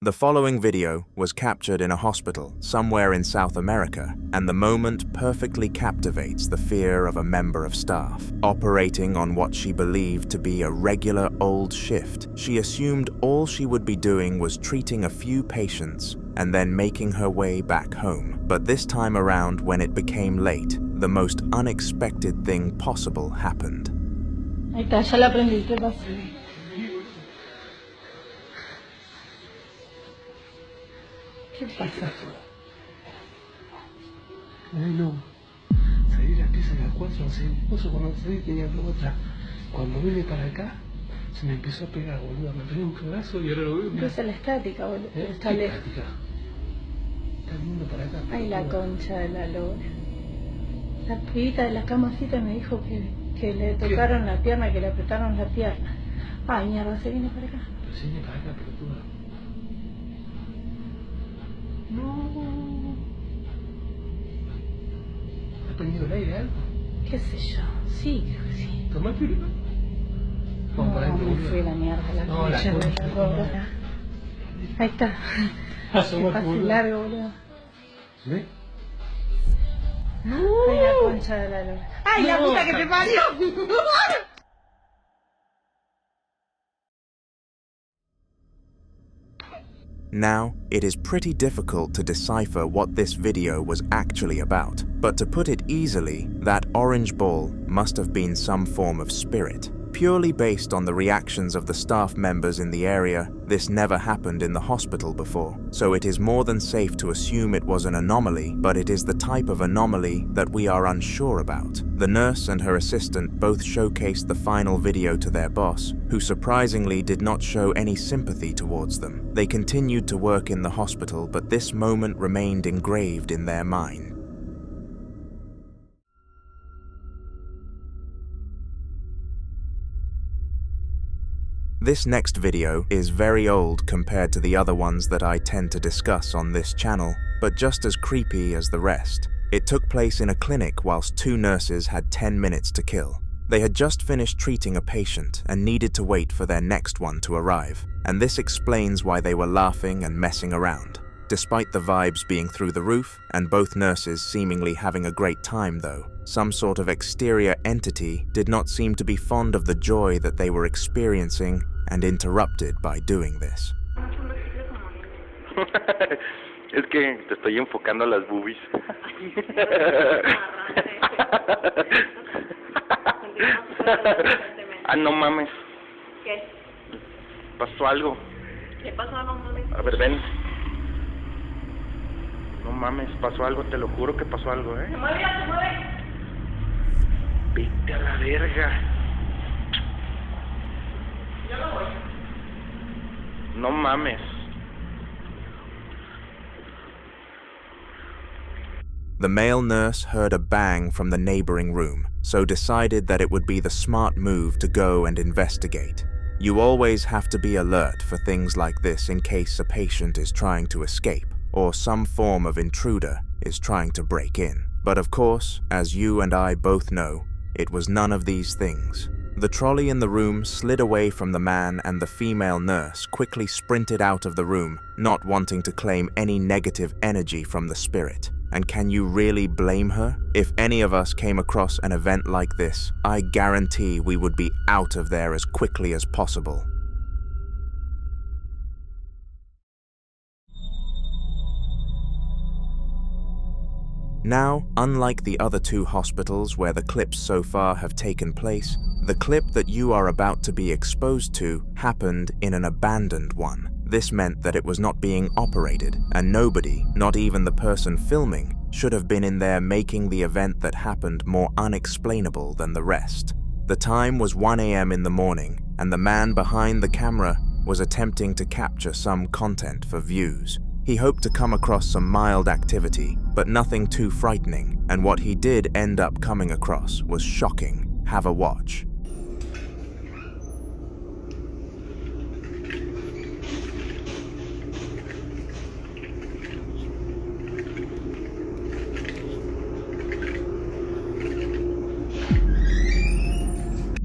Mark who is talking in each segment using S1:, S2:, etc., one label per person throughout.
S1: The following video was captured in a hospital somewhere in South America, and the moment perfectly captivates the fear of a member of staff. Operating on what she believed to be a regular old shift, she assumed all she would be doing was treating a few patients and then making her way back home. But this time around, when it became late, the most unexpected thing possible happened.
S2: Ahí está, ya la aprendí, ¿qué pasa? ¿Qué pasa?
S3: Ay, no. Salí de la pieza a las 4, hace un pozo cuando salí tenía algo atrás. Cuando vine para acá, se me empezó a pegar, boludo. Me pegué un pedazo y ahora lo veo.
S2: Empieza la estática, boludo. Está lejos.
S3: Está viniendo para acá.
S2: Ay, la concha de la lora. La pibita de la camacita me dijo que le tocaron la pierna, que le apretaron la pierna. Ay, mierda, se viene para acá.
S3: Pero se viene para acá, pelotuda. No. ¿Has prendido el aire algo?
S2: ¿Qué sé yo? Sí, creo que sí.
S3: ¿Tomás pirula? Vamos para adentro.
S2: Me fui la mierda, la
S3: No, la
S2: concha de
S3: concha.
S2: la lora. Ahí está. Qué fácil largo, boludo.
S3: ¿Ves?
S2: No. Ay, la concha de la lora. Ay, la puta que te parió.
S1: Now, it is pretty difficult to decipher what this video was actually about, but to put it easily, that orange ball must have been some form of spirit. Purely based on the reactions of the staff members in the area, this never happened in the hospital before, so it is more than safe to assume it was an anomaly, but it is the type of anomaly that we are unsure about. The nurse and her assistant both showcased the final video to their boss, who surprisingly did not show any sympathy towards them. They continued to work in the hospital, but this moment remained engraved in their mind. This next video is very old compared to the other ones that I tend to discuss on this channel, but just as creepy as the rest. It took place in a clinic whilst two nurses had 10 minutes to kill. They had just finished treating a patient and needed to wait for their next one to arrive, and this explains why they were laughing and messing around. Despite the vibes being through the roof, and both nurses seemingly having a great time though, some sort of exterior entity did not seem to be fond of the joy that they were experiencing and interrupted by doing this.
S4: Es que te estoy enfocando a las boobies. Ah, no mames.
S5: ¿Qué?
S4: Pasó algo.
S5: ¿Qué pasó? No mames.
S4: A ver, ven. No mames, pasó algo, te lo juro que pasó algo,
S5: Se mueve, ya se mueve.
S4: Vete a la verga.
S5: Yo no voy.
S4: No mames.
S1: The male nurse heard a bang from the neighboring room, so decided that it would be the smart move to go and investigate. You always have to be alert for things like this in case a patient is trying to escape, or some form of intruder is trying to break in. But of course, as you and I both know, it was none of these things. The trolley in the room slid away from the man, and the female nurse quickly sprinted out of the room, not wanting to claim any negative energy from the spirit. And can you really blame her? If any of us came across an event like this, I guarantee we would be out of there as quickly as possible. Now, unlike the other two hospitals where the clips so far have taken place, the clip that you are about to be exposed to happened in an abandoned one. This meant that it was not being operated, and nobody, not even the person filming, should have been in there, making the event that happened more unexplainable than the rest. The time was 1 a.m. in the morning, and the man behind the camera was attempting to capture some content for views. He hoped to come across some mild activity, but nothing too frightening, and what he did end up coming across was shocking. Have a watch.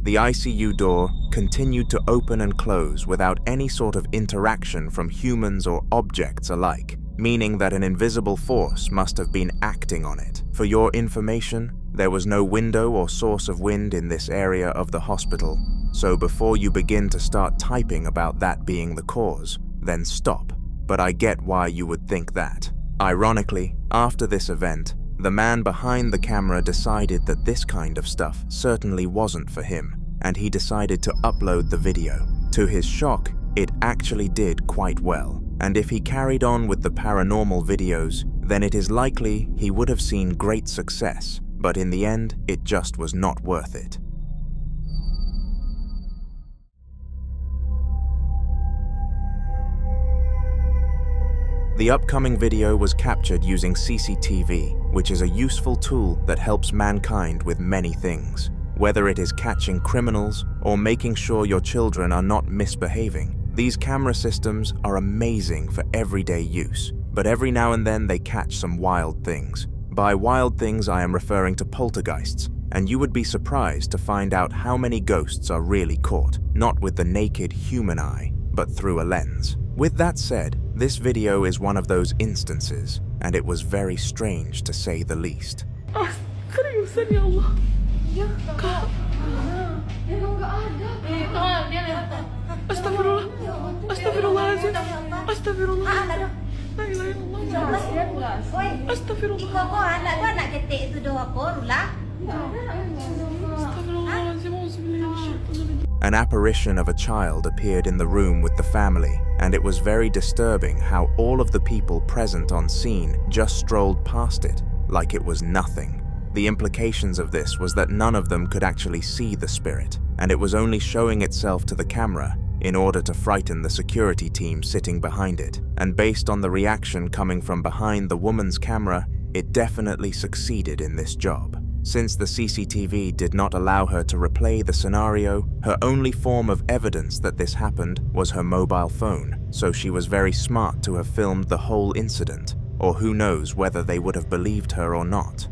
S1: The ICU door continued to open and close without any sort of interaction from humans or objects alike, meaning that an invisible force must have been acting on it. For your information, there was no window or source of wind in this area of the hospital, so before you begin to start typing about that being the cause, then stop. But I get why you would think that. Ironically, after this event, the man behind the camera decided that this kind of stuff certainly wasn't for him, and he decided to upload the video. To his shock, it actually did quite well, and if he carried on with the paranormal videos, then it is likely he would have seen great success, but in the end, it just was not worth it. The upcoming video was captured using CCTV, which is a useful tool that helps mankind with many things. Whether it is catching criminals or making sure your children are not misbehaving, these camera systems are amazing for everyday use, but every now and then they catch some wild things. By wild things, I am referring to poltergeists, and you would be surprised to find out how many ghosts are really caught, not with the naked human eye, but through a lens. With that said, this video is one of those instances, and it was very strange to say the least. An apparition of a child appeared in the room with the family, and it was very disturbing how all of the people present on scene just strolled past it, like it was nothing. The implications of this was that none of them could actually see the spirit, and it was only showing itself to the camera in order to frighten the security team sitting behind it. And based on the reaction coming from behind the woman's camera, it definitely succeeded in this job. Since the CCTV did not allow her to replay the scenario, her only form of evidence that this happened was her mobile phone, so she was very smart to have filmed the whole incident, or who knows whether they would have believed her or not.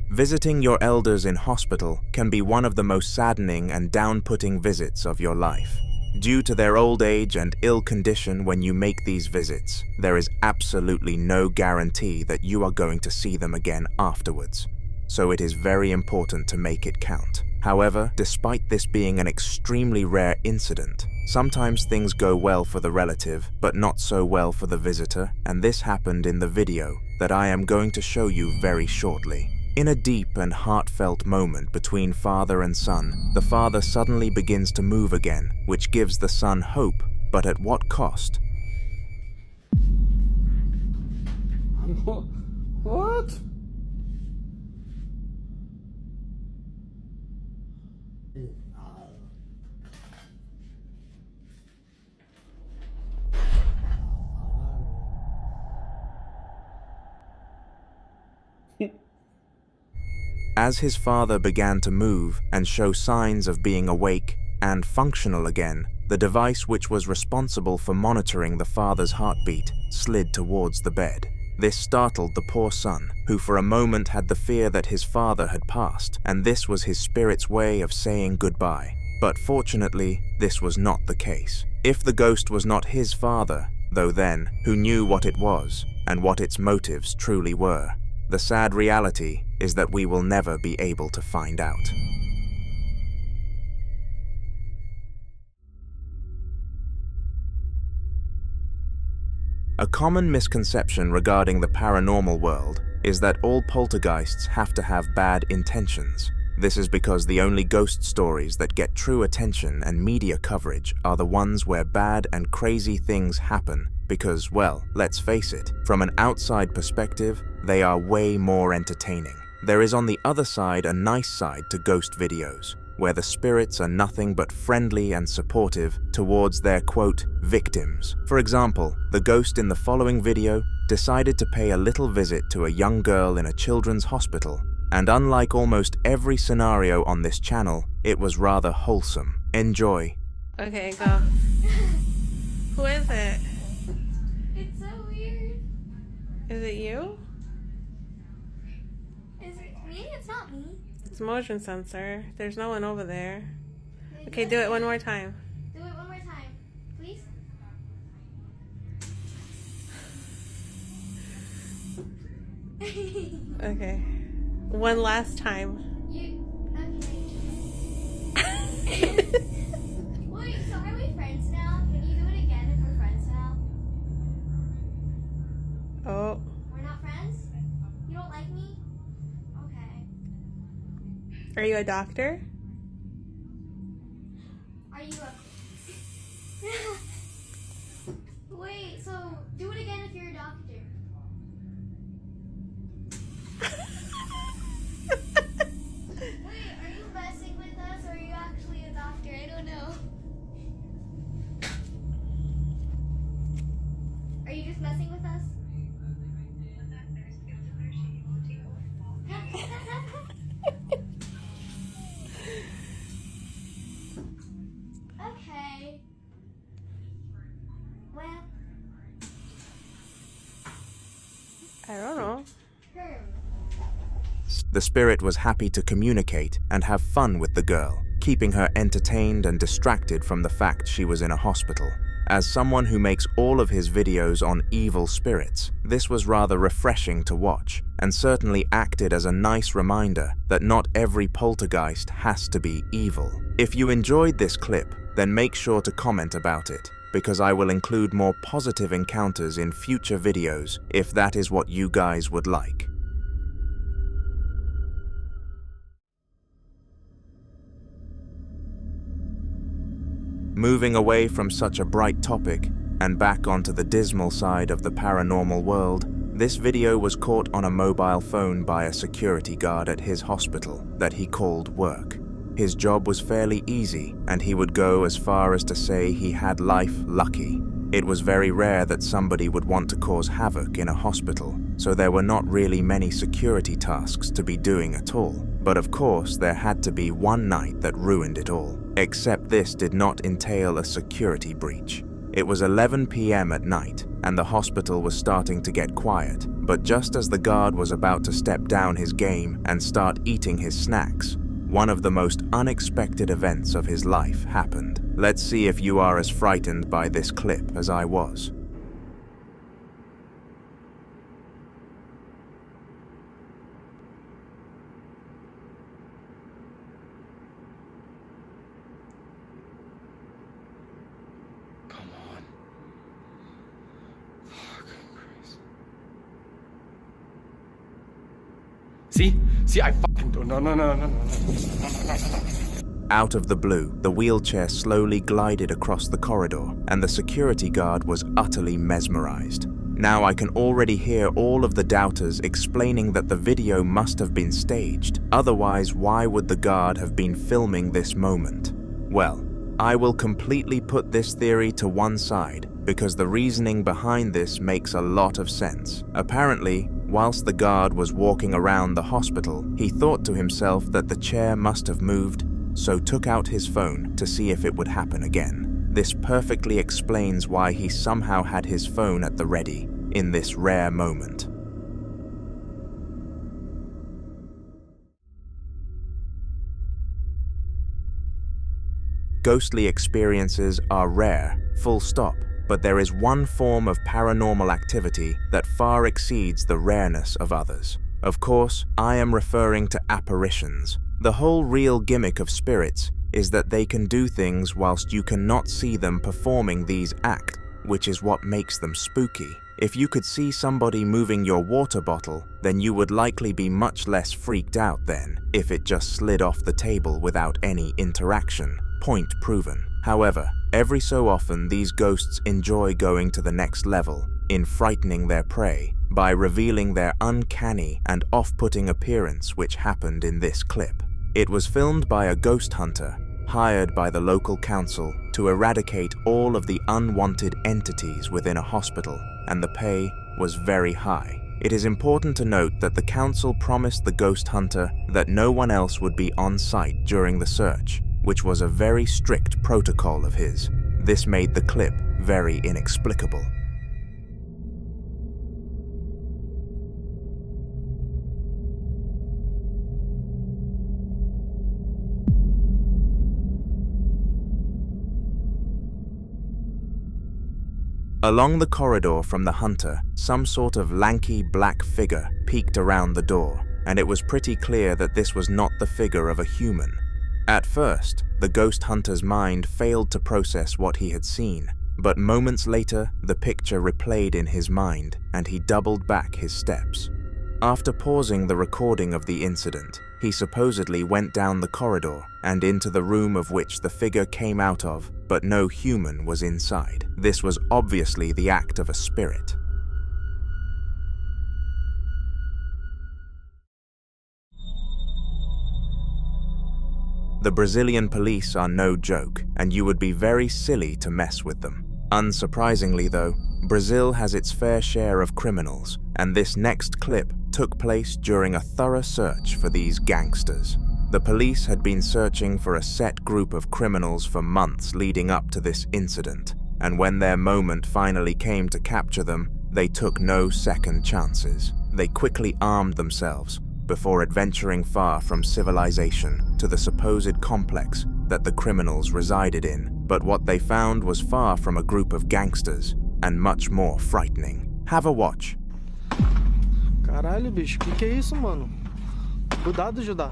S1: Visiting your elders in hospital can be one of the most saddening and down-putting visits of your life. Due to their old age and ill condition when you make these visits, there is absolutely no guarantee that you are going to see them again afterwards. So it is very important to make it count. However, despite this being an extremely rare incident, sometimes things go well for the relative, but not so well for the visitor, and this happened in the video that I am going to show you very shortly. In a deep and heartfelt moment between father and son, the father suddenly begins to move again, which gives the son hope, but at what cost?
S3: What?
S1: As his father began to move and show signs of being awake and functional again, the device which was responsible for monitoring the father's heartbeat slid towards the bed. This startled the poor son, who for a moment had the fear that his father had passed, and this was his spirit's way of saying goodbye. But fortunately, this was not the case. If the ghost was not his father, though then, who knew what it was and what its motives truly were? The sad reality is that we will never be able to find out. A common misconception regarding the paranormal world is that all poltergeists have to have bad intentions. This is because the only ghost stories that get true attention and media coverage are the ones where bad and crazy things happen because, well, let's face it, from an outside perspective, they are way more entertaining. There is on the other side a nice side to ghost videos, where the spirits are nothing but friendly and supportive towards their, quote, victims. For example, the ghost in the following video decided to pay a little visit to a young girl in a children's hospital, and unlike almost every scenario on this channel, it was rather wholesome. Enjoy.
S6: Okay, go. Who is it?
S5: It's so weird.
S6: Is it you? It's motion sensor. There's no one over there.
S7: There's
S6: Okay, do it
S7: nothing.
S6: one more time.
S7: Do it one more time, please.
S6: Okay. One last time.
S7: Okay. Wait, so are we friends now? Can you do it again if we're friends now?
S6: Oh.
S7: We're not friends? You don't like me? Okay.
S6: Are you a doctor?
S7: Are you a... Wait, so do it again if you're a doctor. Wait, are you messing with us or are you actually a doctor? I don't know. Are you just messing with us? Okay. Well,
S6: I don't know.
S1: The spirit was happy to communicate and have fun with the girl, keeping her entertained and distracted from the fact she was in a hospital. As someone who makes all of his videos on evil spirits, this was rather refreshing to watch, and certainly acted as a nice reminder that not every poltergeist has to be evil. If you enjoyed this clip, then make sure to comment about it, because I will include more positive encounters in future videos if that is what you guys would like. Moving away from such a bright topic and back onto the dismal side of the paranormal world, this video was caught on a mobile phone by a security guard at his hospital that he called work. His job was fairly easy, and he would go as far as to say he had life lucky. It was very rare that somebody would want to cause havoc in a hospital, so there were not really many security tasks to be doing at all. But of course, there had to be one night that ruined it all. Except this did not entail a security breach. It was 11 p.m. at night, and the hospital was starting to get quiet. But just as the guard was about to step down his game and start eating his snacks, one of the most unexpected events of his life happened. Let's see if you are as frightened by this clip as I was.
S3: Come on. Fuck Christ. See, I fucking do. No.
S1: Out of the blue, the wheelchair slowly glided across the corridor, and the security guard was utterly mesmerized. Now I can already hear all of the doubters explaining that the video must have been staged. Otherwise, why would the guard have been filming this moment? Well, I will completely put this theory to one side, because the reasoning behind this makes a lot of sense. Apparently, whilst the guard was walking around the hospital, he thought to himself that the chair must have moved, so took out his phone to see if it would happen again. This perfectly explains why he somehow had his phone at the ready in this rare moment. Ghostly experiences are rare, full stop, but there is one form of paranormal activity that far exceeds the rareness of others. Of course, I am referring to apparitions. The whole real gimmick of spirits is that they can do things whilst you cannot see them performing these acts, which is what makes them spooky. If you could see somebody moving your water bottle, then you would likely be much less freaked out than if it just slid off the table without any interaction. Point proven. However, every so often these ghosts enjoy going to the next level in frightening their prey by revealing their uncanny and off-putting appearance, which happened in this clip. It was filmed by a ghost hunter hired by the local council to eradicate all of the unwanted entities within a hospital, and the pay was very high. It is important to note that the council promised the ghost hunter that no one else would be on site during the search, which was a very strict protocol of his. This made the clip very inexplicable. Along the corridor from the hunter, some sort of lanky black figure peeked around the door, and it was pretty clear that this was not the figure of a human. At first, the ghost hunter's mind failed to process what he had seen, but moments later, the picture replayed in his mind, and he doubled back his steps. After pausing the recording of the incident, he supposedly went down the corridor and into the room of which the figure came out of, but no human was inside. This was obviously the act of a spirit. The Brazilian police are no joke, and you would be very silly to mess with them. Unsurprisingly though, Brazil has its fair share of criminals, and this next clip took place during a thorough search for these gangsters. The police had been searching for a set group of criminals for months leading up to this incident, and when their moment finally came to capture them, they took no second chances. They quickly armed themselves before adventuring far from civilization to the supposed complex that the criminals resided in, but what they found was far from a group of gangsters and much more frightening. Have a watch.
S3: Caralho, bicho, que é isso, mano? Cuidado, Judá.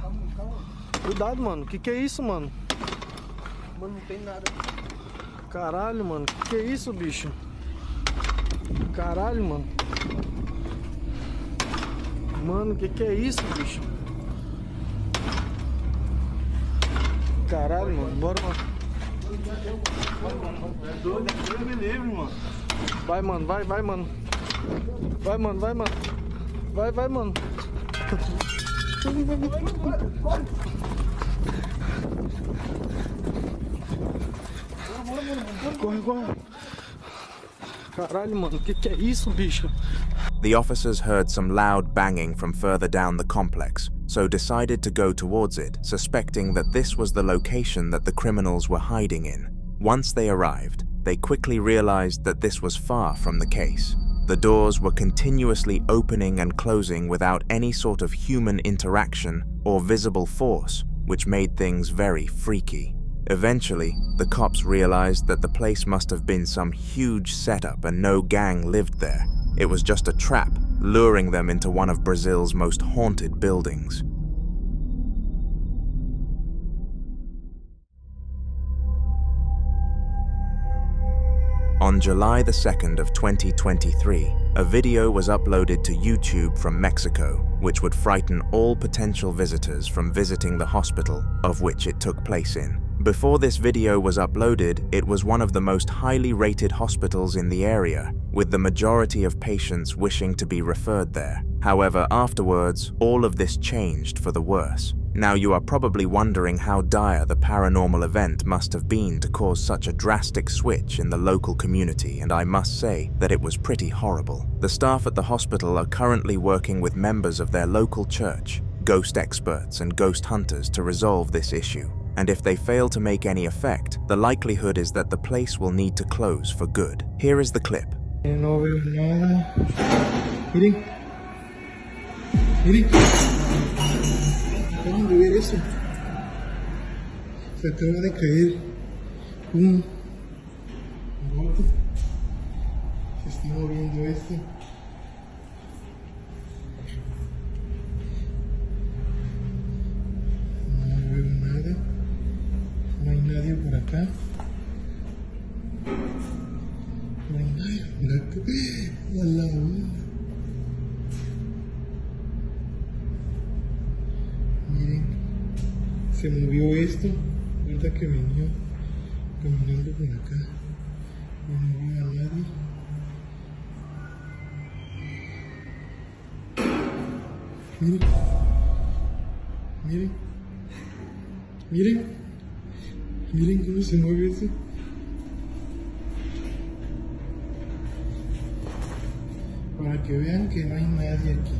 S3: Cuidado, mano, que é isso, mano? Mano, não tem nada. Caralho, mano, que é isso, bicho? Caralho, mano. Mano, que é isso, bicho? Caralho, mano, bora, mano. É doido, Deus me livre, mano. Vai, mano, vai, mano. Vai, mano, vai, mano. Vai, mano. Corre. Caralho, mano, que é isso, bicho?
S1: The officers heard some loud banging from further down the complex, so decided to go towards it, suspecting that this was the location that the criminals were hiding in. Once they arrived, they quickly realized that this was far from the case. The doors were continuously opening and closing without any sort of human interaction or visible force, which made things very freaky. Eventually, the cops realized that the place must have been some huge setup and no gang lived there. It was just a trap, luring them into one of Brazil's most haunted buildings. On July the 2nd of 2023, a video was uploaded to YouTube from Mexico, which would frighten all potential visitors from visiting the hospital of which it took place in. Before this video was uploaded, it was one of the most highly rated hospitals in the area, with the majority of patients wishing to be referred there. However, afterwards, all of this changed for the worse. Now you are probably wondering how dire the paranormal event must have been to cause such a drastic switch in the local community, and I must say that it was pretty horrible. The staff at the hospital are currently working with members of their local church, ghost experts and ghost hunters to resolve this issue. And if they fail to make any effect, the likelihood is that the place will need to close for good. Here is the clip.
S3: No veo nada. Miren. Acaban de ver eso. Se acaba de caer un gordo. Se está moviendo esto. No veo nada. No hay nadie por acá. No hay nadie por acá. Al lado. Miren, se movió esto. Ahorita que venía caminando por acá. No veo a nadie. Miren. Miren. Miren. Miren cómo se mueve eso. Para que vean que no hay nadie aquí.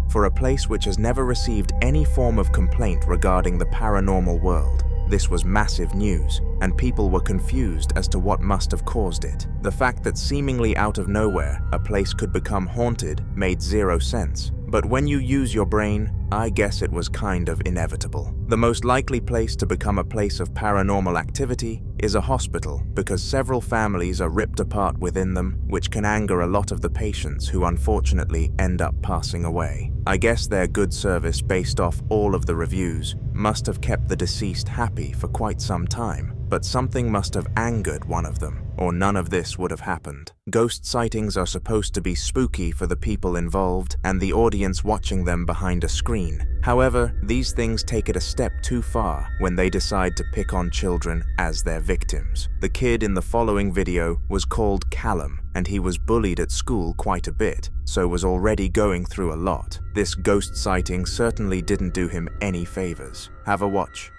S1: For a place which has never received any form of complaint regarding the paranormal world, this was massive news, and people were confused as to what must have caused it. The fact that seemingly out of nowhere, a place could become haunted made zero sense, But when you use your brain, I guess it was kind of inevitable. The most likely place to become a place of paranormal activity is a hospital, because several families are ripped apart within them, which can anger a lot of the patients who unfortunately end up passing away. I guess their good service, based off all of the reviews, must have kept the deceased happy for quite some time, but something must have angered one of them, or none of this would have happened. Ghost sightings are supposed to be spooky for the people involved and the audience watching them behind a screen. However, these things take it a step too far when they decide to pick on children as their victims. The kid in the following video was called Callum, and he was bullied at school quite a bit, so was already going through a lot. This ghost sighting certainly didn't do him any favors. Have a watch.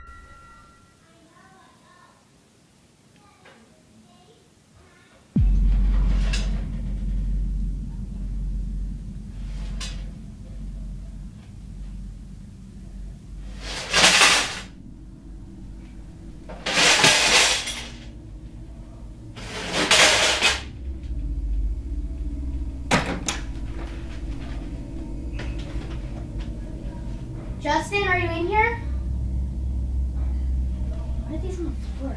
S7: Justin, are you in here? Why are these on the floor?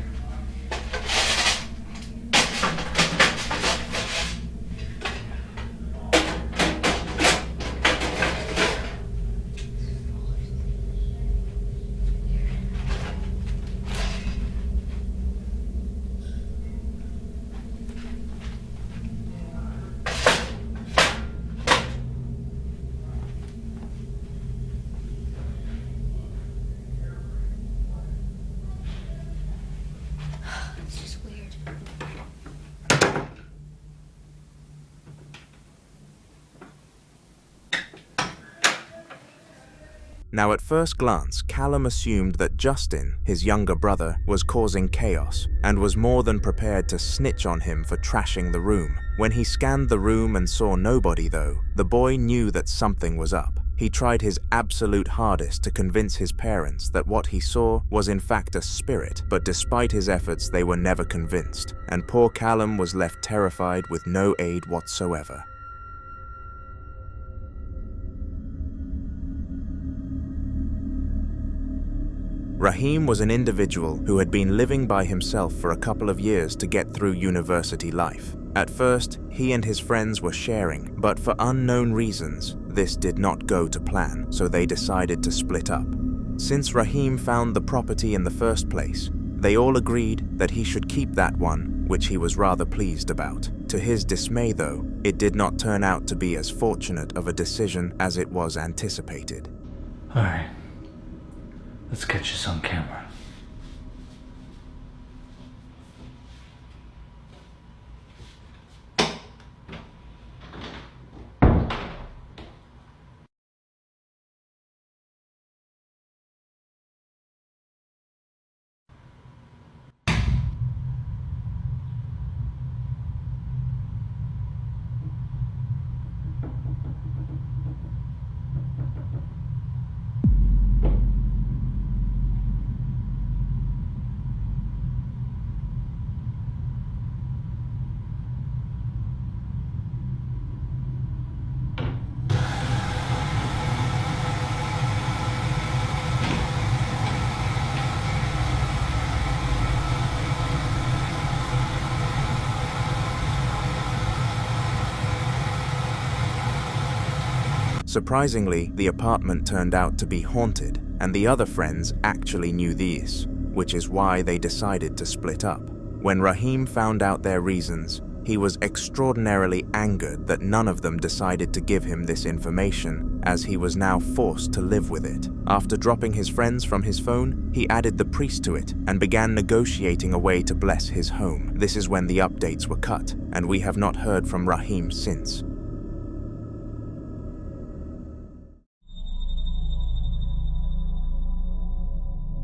S7: It's just weird.
S1: Now, at first glance, Callum assumed that Justin, his younger brother, was causing chaos and was more than prepared to snitch on him for trashing the room. When he scanned the room and saw nobody, though, the boy knew that something was up. He tried his absolute hardest to convince his parents that what he saw was in fact a spirit, but despite his efforts, they were never convinced, and poor Callum was left terrified with no aid whatsoever. Rahim was an individual who had been living by himself for a couple of years to get through university life. At first, he and his friends were sharing, but for unknown reasons, this did not go to plan, so they decided to split up. Since Rahim found the property in the first place, they all agreed that he should keep that one, which he was rather pleased about. To his dismay, though, it did not turn out to be as fortunate of a decision as it was anticipated.
S8: All right. Let's get this on camera.
S1: Surprisingly, the apartment turned out to be haunted, and the other friends actually knew this, which is why they decided to split up. When Rahim found out their reasons, he was extraordinarily angered that none of them decided to give him this information, as he was now forced to live with it. After dropping his friends from his phone, he added the priest to it and began negotiating a way to bless his home. This is when the updates were cut, and we have not heard from Rahim since.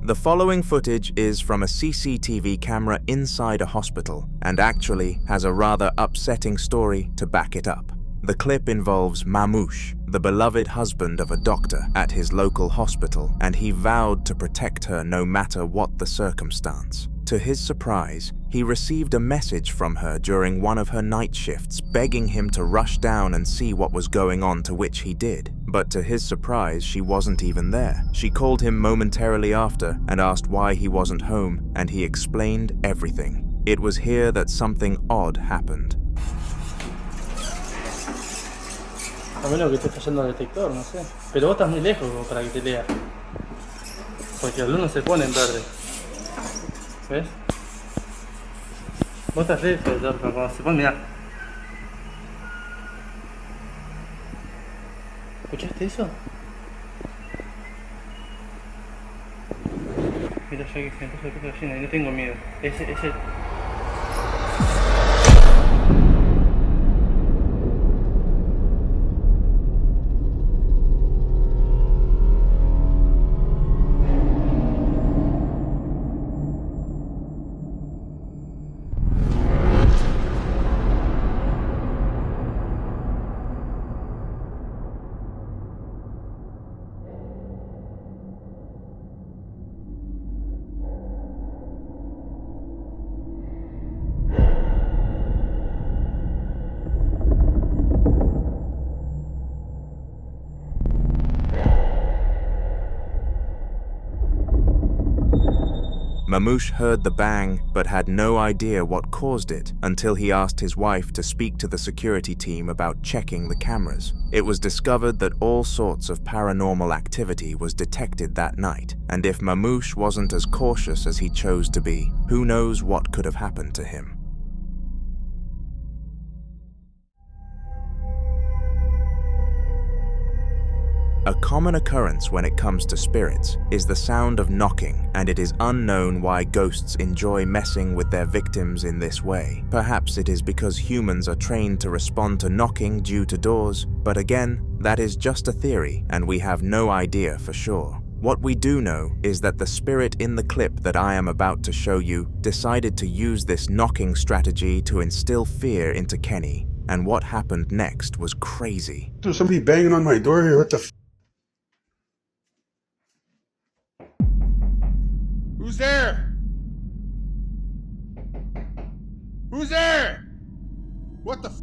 S1: The following footage is from a CCTV camera inside a hospital and actually has a rather upsetting story to back it up. The clip involves Mamouche, the beloved husband of a doctor at his local hospital, and he vowed to protect her no matter what the circumstance. To his surprise, he received a message from her during one of her night shifts begging him to rush down and see what was going on, to which he did. But to his surprise, she wasn't even there. She called him momentarily after and asked why he wasn't home, and he explained everything. It was here that something odd happened.
S3: A menos que esté fallando el detector, no sé. Pero vos estás muy lejos como para que te lea. Porque el uno se pone en verde. ¿Ves? Vos estás lejos, cuando se pone, mirá. ¿Escuchaste eso? Mira, ya que se empezó a tocar la llena y no tengo miedo. Ese...
S1: Mamouche heard the bang but had no idea what caused it until he asked his wife to speak to the security team about checking the cameras. It was discovered that all sorts of paranormal activity was detected that night, and if Mamouche wasn't as cautious as he chose to be, who knows what could have happened to him. A common occurrence when it comes to spirits is the sound of knocking, and it is unknown why ghosts enjoy messing with their victims in this way. Perhaps it is because humans are trained to respond to knocking due to doors, but again, that is just a theory, and we have no idea for sure. What we do know is that the spirit in the clip that I am about to show you decided to use this knocking strategy to instill fear into Kenny, and what happened next was crazy.
S9: There's somebody banging on my door here, what the f? Who's there? Who's there? What the f?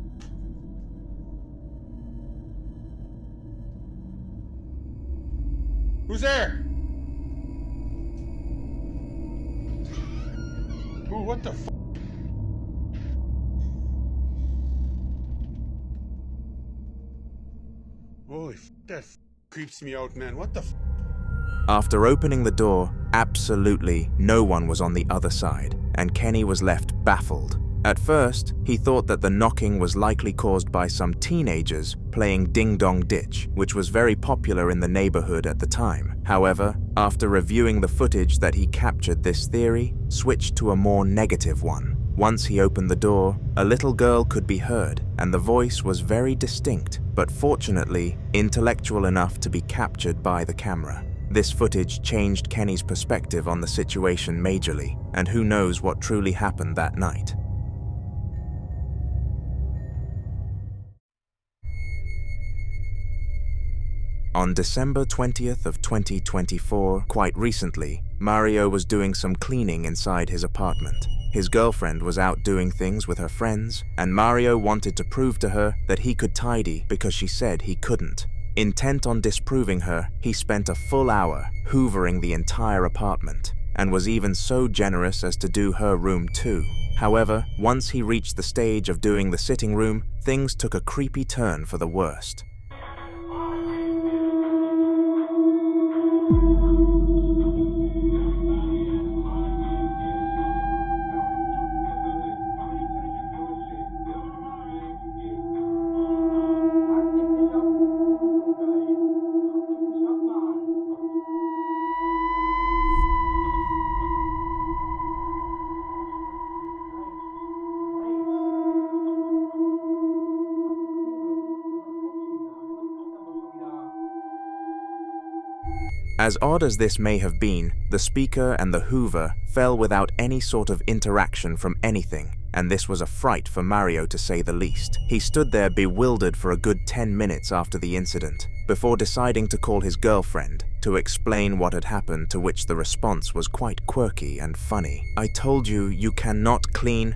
S9: Who's there? Ooh, what the f? Holy f, that f creeps me out, man. What the f?
S1: After opening the door, absolutely no one was on the other side, and Kenny was left baffled. At first, he thought that the knocking was likely caused by some teenagers playing Ding Dong Ditch, which was very popular in the neighborhood at the time. However, after reviewing the footage that he captured, this theory switched to a more negative one. Once he opened the door, a little girl could be heard, and the voice was very distinct, but fortunately, intellectual enough to be captured by the camera. This footage changed Kenny's perspective on the situation majorly, and who knows what truly happened that night. On December 20th of 2024, quite recently, Mario was doing some cleaning inside his apartment. His girlfriend was out doing things with her friends, and Mario wanted to prove to her that he could tidy because she said he couldn't. Intent on disproving her, he spent a full hour hoovering the entire apartment, and was even so generous as to do her room too. However, once he reached the stage of doing the sitting room, things took a creepy turn for the worst. As odd as this may have been, the speaker and the hoover fell without any sort of interaction from anything, and this was a fright for Mario to say the least. He stood there bewildered for a good 10 minutes after the incident, before deciding to call his girlfriend to explain what had happened, to which the response was quite quirky and funny. "I told you, you cannot clean."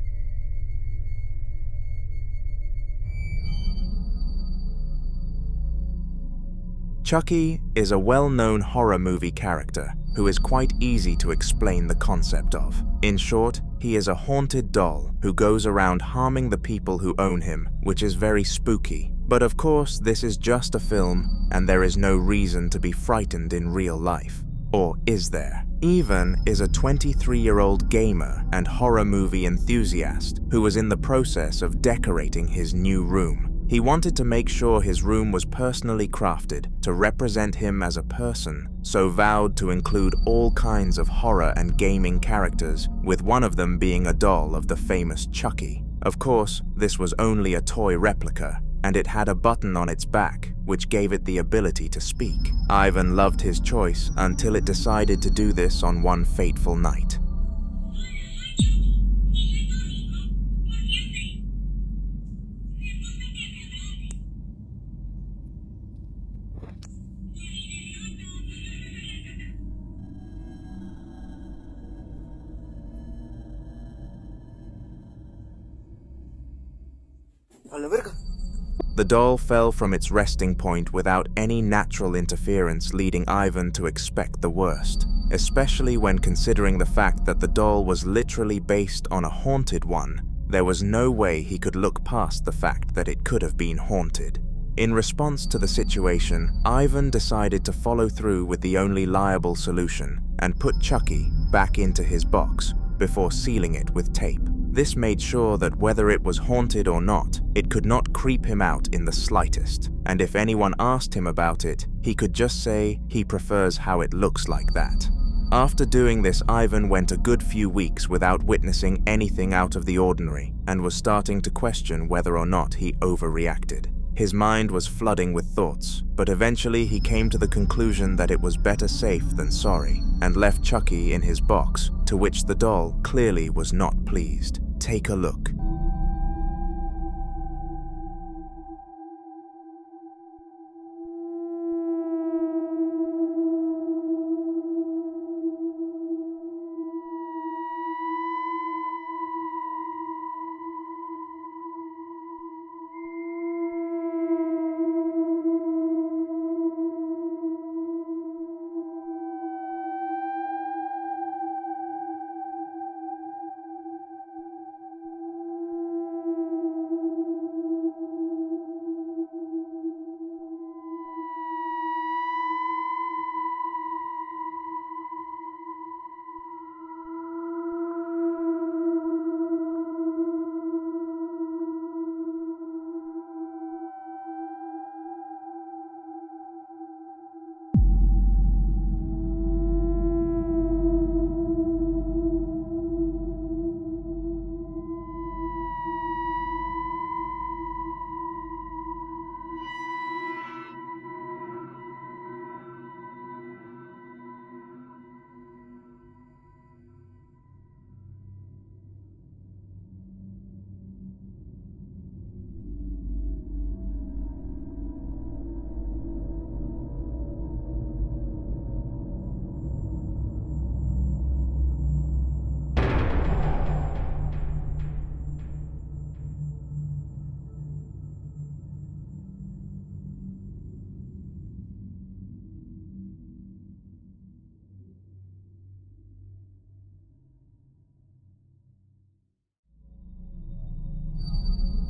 S1: Chucky is a well-known horror movie character who is quite easy to explain the concept of. In short, he is a haunted doll who goes around harming the people who own him, which is very spooky. But of course, this is just a film, and there is no reason to be frightened in real life. Or is there? Ivan is a 23-year-old gamer and horror movie enthusiast who was in the process of decorating his new room. He wanted to make sure his room was personally crafted to represent him as a person, so vowed to include all kinds of horror and gaming characters, with one of them being a doll of the famous Chucky. Of course, this was only a toy replica, and it had a button on its back, which gave it the ability to speak. Ivan loved his choice until it decided to do this on one fateful night. The doll fell from its resting point without any natural interference, leading Ivan to expect the worst, especially when considering the fact that the doll was literally based on a haunted one. There was no way he could look past the fact that it could have been haunted. In response to the situation, Ivan decided to follow through with the only liable solution and put Chucky back into his box before sealing it with tape. This made sure that whether it was haunted or not, it could not creep him out in the slightest, and if anyone asked him about it, he could just say he prefers how it looks like that. After doing this, Ivan went a good few weeks without witnessing anything out of the ordinary and was starting to question whether or not he overreacted. His mind was flooding with thoughts, but eventually he came to the conclusion that it was better safe than sorry and left Chucky in his box, to which the doll clearly was not pleased. Take a look.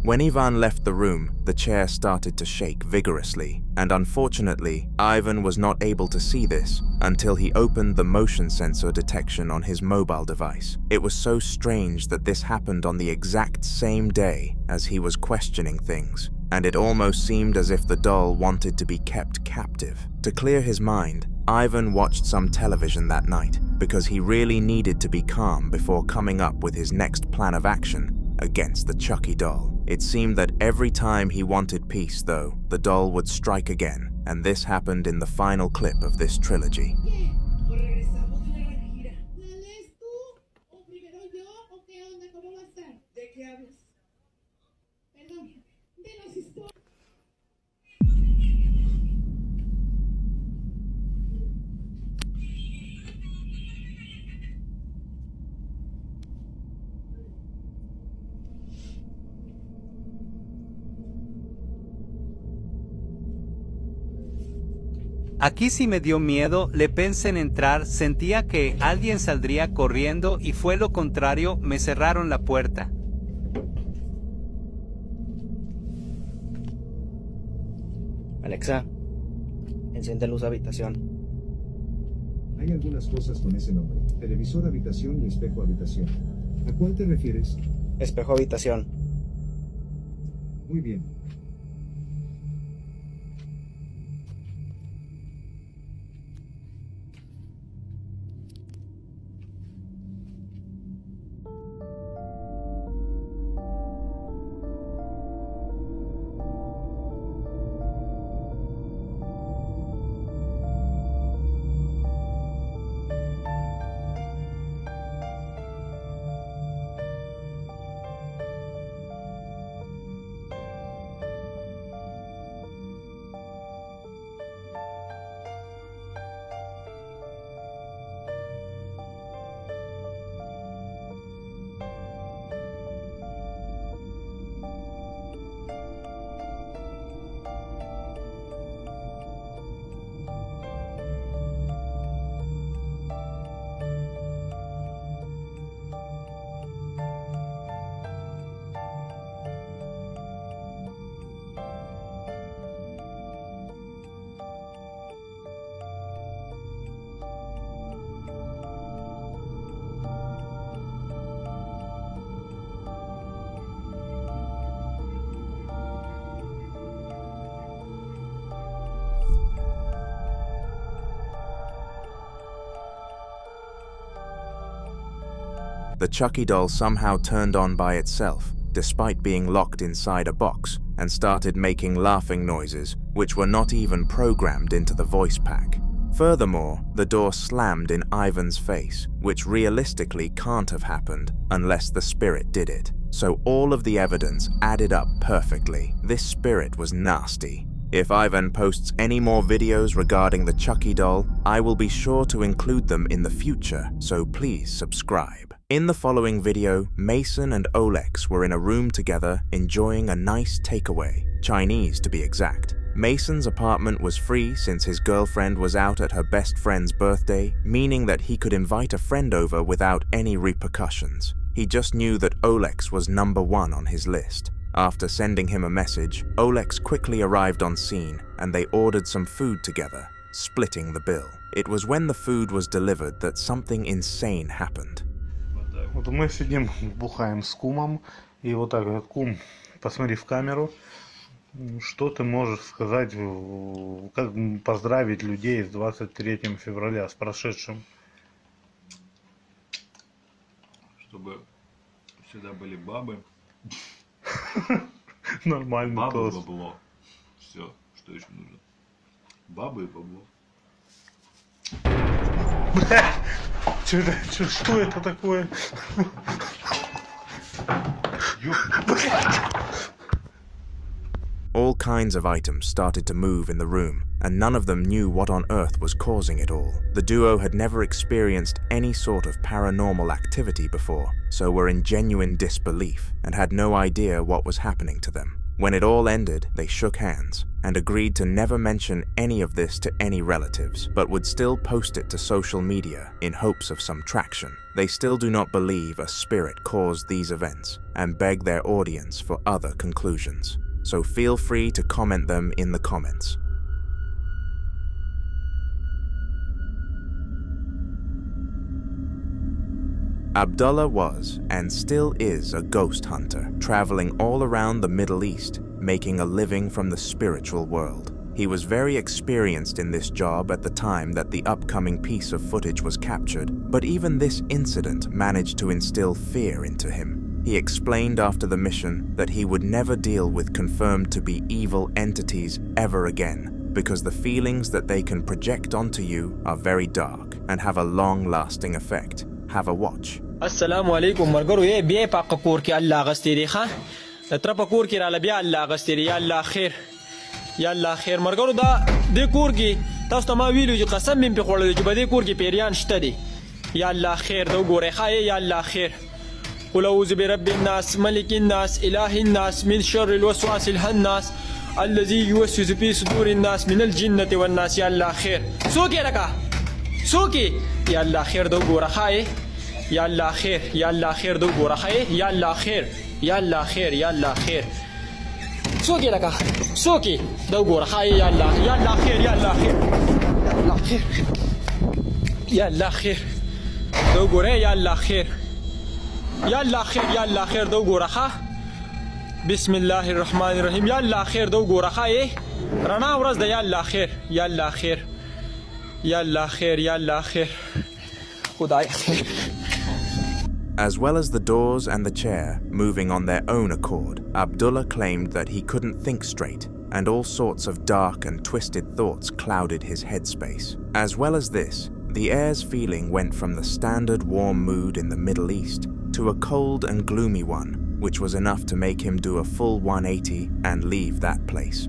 S1: When Ivan left the room, the chair started to shake vigorously, and unfortunately, Ivan was not able to see this until he opened the motion sensor detection on his mobile device. It was so strange that this happened on the exact same day as he was questioning things, and it almost seemed as if the doll wanted to be kept captive. To clear his mind, Ivan watched some television that night because he really needed to be calm before coming up with his next plan of action against the Chucky doll. It seemed that every time he wanted peace, though, the doll would strike again, and this happened in the final clip of this trilogy.
S10: Aquí sí me dio miedo, le pensé en entrar, sentía que alguien saldría corriendo y fue lo contrario, me cerraron la puerta.
S11: Alexa, enciende luz de habitación.
S12: Hay algunas cosas con ese nombre: televisor habitación y espejo habitación. ¿A cuál te refieres?
S11: Espejo habitación.
S12: Muy bien.
S1: The Chucky doll somehow turned on by itself, despite being locked inside a box, and started making laughing noises, which were not even programmed into the voice pack. Furthermore, the door slammed in Ivan's face, which realistically can't have happened unless the spirit did it. So all of the evidence added up perfectly. This spirit was nasty. If Ivan posts any more videos regarding the Chucky doll, I will be sure to include them in the future, so please subscribe. In the following video, Mason and Olex were in a room together enjoying a nice takeaway, Chinese to be exact. Mason's apartment was free since his girlfriend was out at her best friend's birthday, meaning that he could invite a friend over without any repercussions. He just knew that Olex was number one on his list. After sending him a message, Olex quickly arrived on scene and they ordered some food together, splitting the bill. It was when the food was delivered that something insane happened.
S3: Вот мы сидим, бухаем с кумом, и вот так вот: кум, посмотри в камеру, что ты можешь сказать, как поздравить людей с 23 февраля, с прошедшим?
S13: Чтобы всегда были бабы.
S3: Нормально.
S13: Бабы, бабло. Все, что еще нужно. Бабы и бабло.
S3: Что это такое?
S1: All kinds of items started to move in the room, and none of them knew what on earth was causing it all. The duo had never experienced any sort of paranormal activity before, so were in genuine disbelief and had no idea what was happening to them. When it all ended, they shook hands and agreed to never mention any of this to any relatives, but would still post it to social media in hopes of some traction. They still do not believe a spirit caused these events and beg their audience for other conclusions. So feel free to comment them in the comments. Abdullah was, and still is, a ghost hunter, traveling all around the Middle East, making a living from the spiritual world. He was very experienced in this job at the time that the upcoming piece of footage was captured, but even this incident managed to instill fear into him. He explained after the mission that he would never deal with confirmed to be evil entities ever again, because the feelings that they can project onto you are very dark and have a long-lasting effect. Have a watch.
S14: Assalamu alaikum margaru ye bie pa qakur ki Allah gastiri kha tra pa kur ki ra la bia Allah gastiri ya Allah khair margaru da de kur ki tas ta ma wilu ji qasam min bi khol ji bade kur ki periyan shtadi ya Allah khair do gore khaye ya Allah khair قل أعوذ برب الناس ملك الناس إله الناس من شر الوسواس الخناس الذي يوسوس في صدور الناس من الجنة والناس. يا الله خير سوكي لك سوكي. يا الله خير دو غورا خاي. يا الله خير يا الله خير دو غورا خاي. يا الله خير يا الله خير يا الله خير سوكي لك سوكي دو غورا خاي. يا الله يا الله خير يا الله خير يا الله خير يا الله خير دو غورا. يا الله خير يا الله خير يا الله خير دو غورا خا. بسم الله الرحمن الرحيم. يا الله خير دو غورا خاي. رنا ورز ده. يا الله خير يا الله خير يا الله خير يا الله خير خداي خير.
S1: As well as the doors and the chair moving on their own accord, Abdullah claimed that he couldn't think straight, and all sorts of dark and twisted thoughts clouded his headspace. As well as this, the air's feeling went from the standard warm mood in the Middle East to a cold and gloomy one, which was enough to make him do a full 180 and leave that place.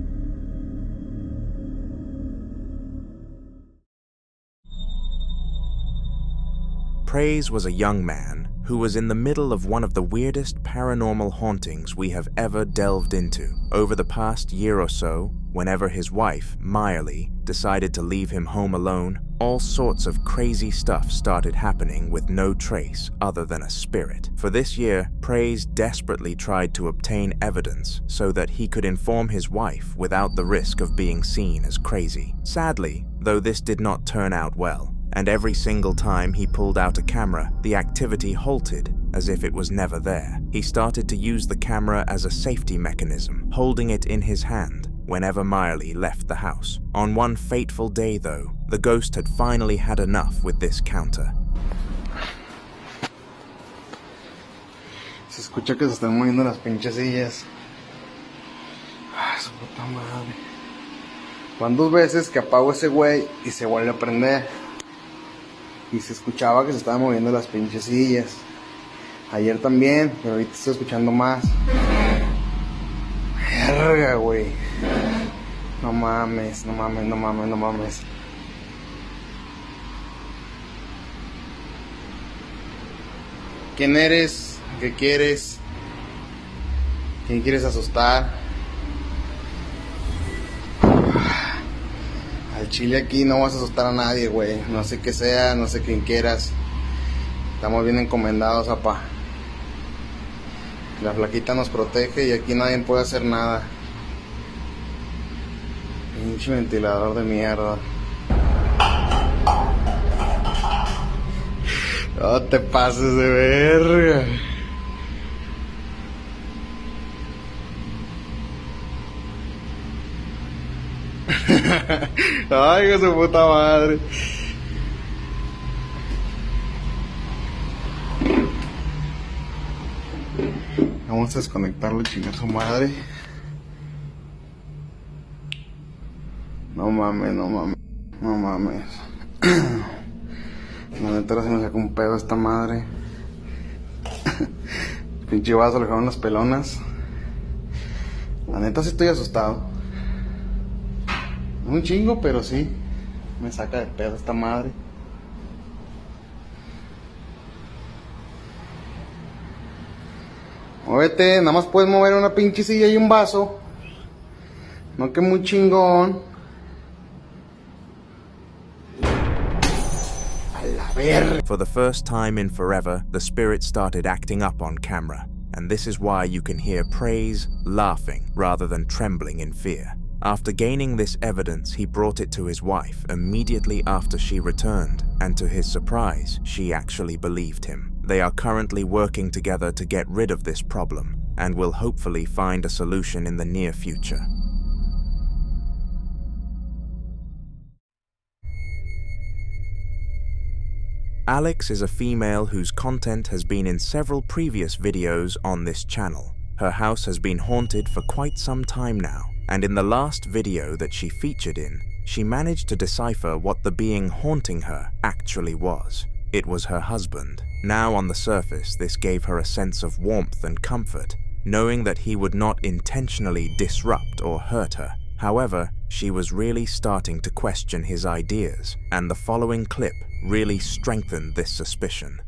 S1: Praise was a young man who was in the middle of one of the weirdest paranormal hauntings we have ever delved into. Over the past year or so, whenever his wife, Miley, decided to leave him home alone, all sorts of crazy stuff started happening with no trace other than a spirit. For this year, Praise desperately tried to obtain evidence so that he could inform his wife without the risk of being seen as crazy. Sadly, though, this did not turn out well, and every single time he pulled out a camera, the activity halted as if it was never there. He started to use the camera as a safety mechanism, holding it in his hand whenever Miley left the house. On one fateful day, though, the ghost had finally had enough with this counter.
S15: Se escucha que se están moviendo las pinches sillas. Ay, su puta madre. Van 2 veces que apago ese güey y se vuelve a prender. Y se escuchaba que se estaban moviendo las pinches sillas. Ayer también, pero ahorita estoy escuchando más. Verga, güey. No mames, no mames, no mames, no mames. ¿Quién eres? ¿Qué quieres? ¿Quién quieres asustar? Al chile aquí no vas a asustar a nadie, güey. No sé qué sea, no sé quién quieras. Estamos bien encomendados, apá. La flaquita nos protege y aquí nadie puede hacer nada. Pinche ventilador de mierda. No te pases de verga. Ay, que su puta madre. Vamos a desconectarlo, chingar su madre. No mames, no mames, no mames. La neta se me sacó un pedo esta madre. Pinche vaso le dejaron las pelonas. La neta sí estoy asustado. Un chingo, pero sí me saca de pedo esta madre. Muévete, nada más puedes mover una pinche silla y un vaso. No que muy chingón. A la verga.
S1: For the first time in forever, the spirit started acting up on camera, and this is why you can hear Praise laughing rather than trembling in fear. After gaining this evidence, he brought it to his wife immediately after she returned, and to his surprise, she actually believed him. They are currently working together to get rid of this problem, and will hopefully find a solution in the near future. Alex is a female whose content has been in several previous videos on this channel. Her house has been haunted for quite some time now, and in the last video that she featured in, she managed to decipher what the being haunting her actually was. It was her husband. Now on the surface, this gave her a sense of warmth and comfort, knowing that he would not intentionally disrupt or hurt her. However, she was really starting to question his ideas, and the following clip really strengthened this suspicion.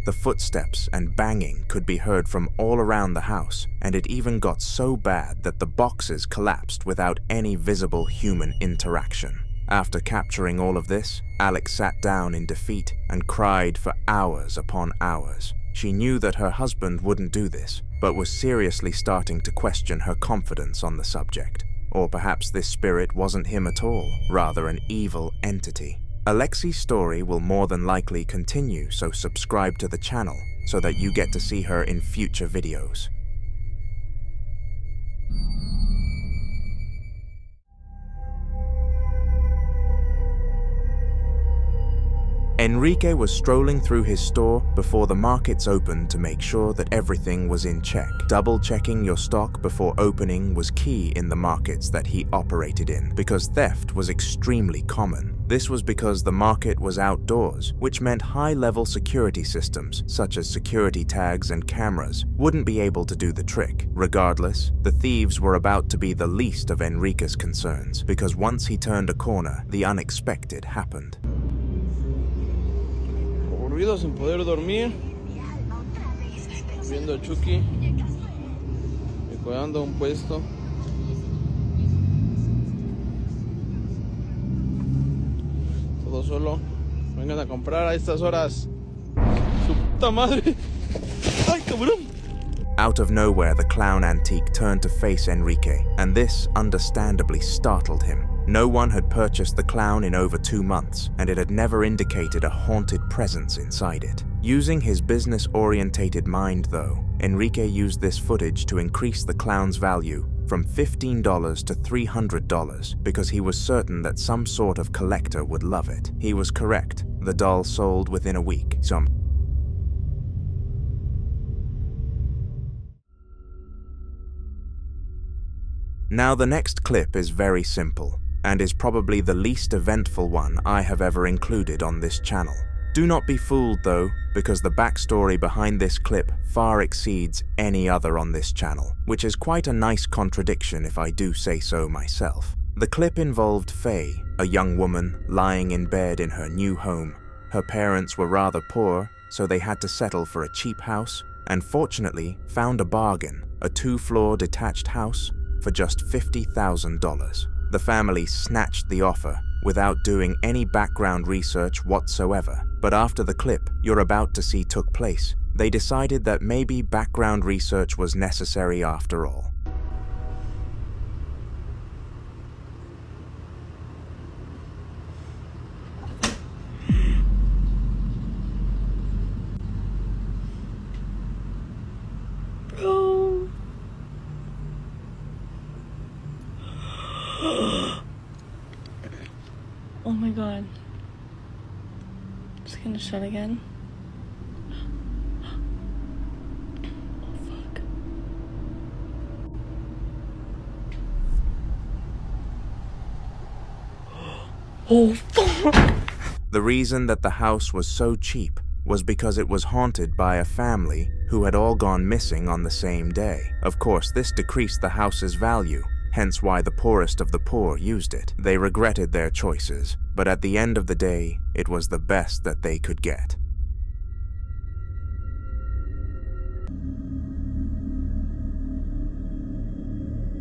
S1: The footsteps and banging could be heard from all around the house, and it even got so bad that the boxes collapsed without any visible human interaction. After capturing all of this, Alex sat down in defeat and cried for hours upon hours. She knew that her husband wouldn't do this, but was seriously starting to question her confidence on the subject. Or perhaps this spirit wasn't him at all, rather an evil entity. Alexi's story will more than likely continue, so subscribe to the channel so that you get to see her in future videos. Enrique was strolling through his store before the markets opened to make sure that everything was in check. Double-checking your stock before opening was key in the markets that he operated in, because theft was extremely common. This was because the market was outdoors, which meant high-level security systems, such as security tags and cameras, wouldn't be able to do the trick. Regardless, the thieves were about to be the least of Enrique's concerns, because once he turned a corner, the unexpected happened.
S3: Aburrido sin poder dormir, viendo a Chucky y cuidando un puesto. Todo solo. Vengan a comprar a estas horas. Su puta madre. Ay, cabrón.
S1: Out of nowhere, the clown antique turned to face Enrique, and this understandably startled him. No one had purchased the clown in over 2 months, and it had never indicated a haunted presence inside it. Using his business-orientated mind, though, Enrique used this footage to increase the clown's value from $15 to $300 because he was certain that some sort of collector would love it. He was correct. The doll sold within a week. Now the next clip is very simple, and is probably the least eventful one I have ever included on this channel. Do not be fooled though, because the backstory behind this clip far exceeds any other on this channel, which is quite a nice contradiction if I do say so myself. The clip involved Faye, a young woman lying in bed in her new home. Her parents were rather poor, so they had to settle for a cheap house, and fortunately found a bargain, a 2-floor detached house for just $50,000. The family snatched the offer without doing any background research whatsoever. But after the clip you're about to see took place, they decided that maybe background research was necessary after all.
S2: Oh my god. It's gonna shut again. Oh fuck. Oh fuck.
S1: The reason that the house was so cheap was because it was haunted by a family who had all gone missing on the same day. Of course, this decreased the house's value, hence why the poorest of the poor used it. They regretted their choices, but at the end of the day, it was the best that they could get.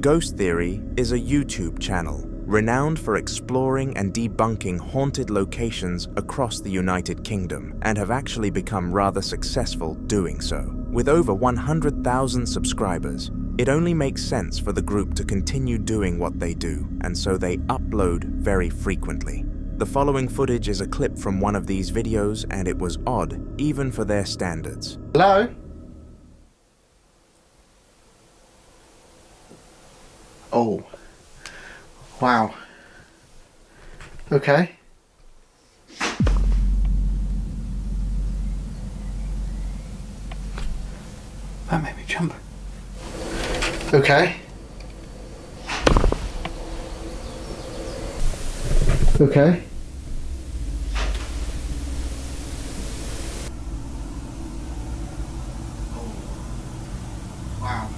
S1: Ghost Theory is a YouTube channel renowned for exploring and debunking haunted locations across the United Kingdom, and have actually become rather successful doing so. With over 100,000 subscribers, it only makes sense for the group to continue doing what they do, and so they upload very frequently. The following footage is a clip from one of these videos, and it was odd, even for their standards.
S15: Hello? Oh. Wow. Okay.
S8: That made me jump.
S15: Okay. Okay. Wow.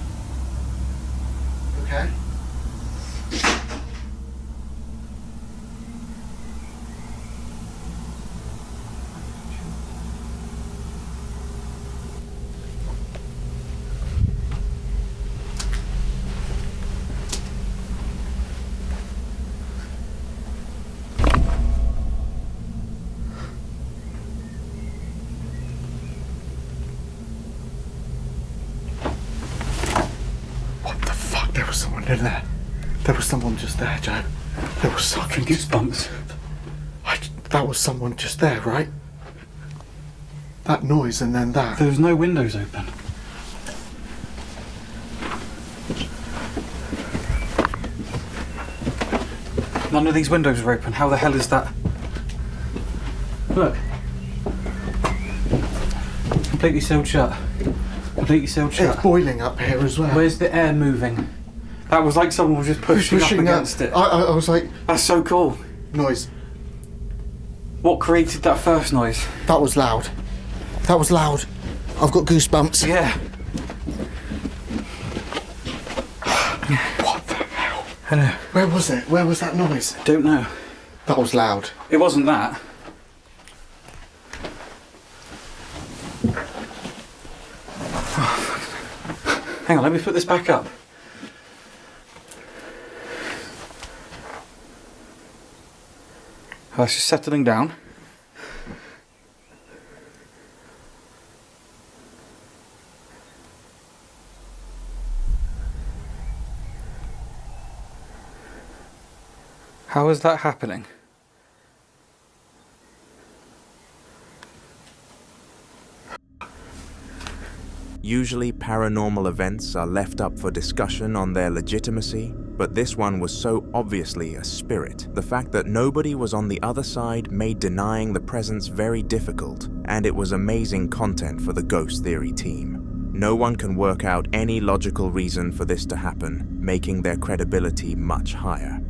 S15: Okay. was someone in there. There was someone just there, Joe. There was fucking
S8: goosebumps.
S15: That was someone just there, right? That noise and then that.
S8: There was no windows open. None of these windows are open. How the hell is that? Look. Completely sealed shut. Completely sealed shut.
S15: It's boiling up here as well.
S8: Where's the air moving? That was like someone was just pushing up against it.
S15: I was like...
S8: That's so cool.
S15: Noise.
S8: What created that first noise?
S15: That was loud. That was loud. I've got goosebumps.
S8: Yeah.
S15: What the hell?
S8: I know.
S15: Where was it? Where was that noise?
S8: Don't know.
S15: That was loud.
S8: It wasn't that. Hang on, let me put this back up. Oh, it's just settling down. How is that happening?
S1: Usually paranormal events are left up for discussion on their legitimacy, but this one was so obviously a spirit. The fact that nobody was on the other side made denying the presence very difficult, and it was amazing content for the ghost theory team. No one can work out any logical reason for this to happen, making their credibility much higher.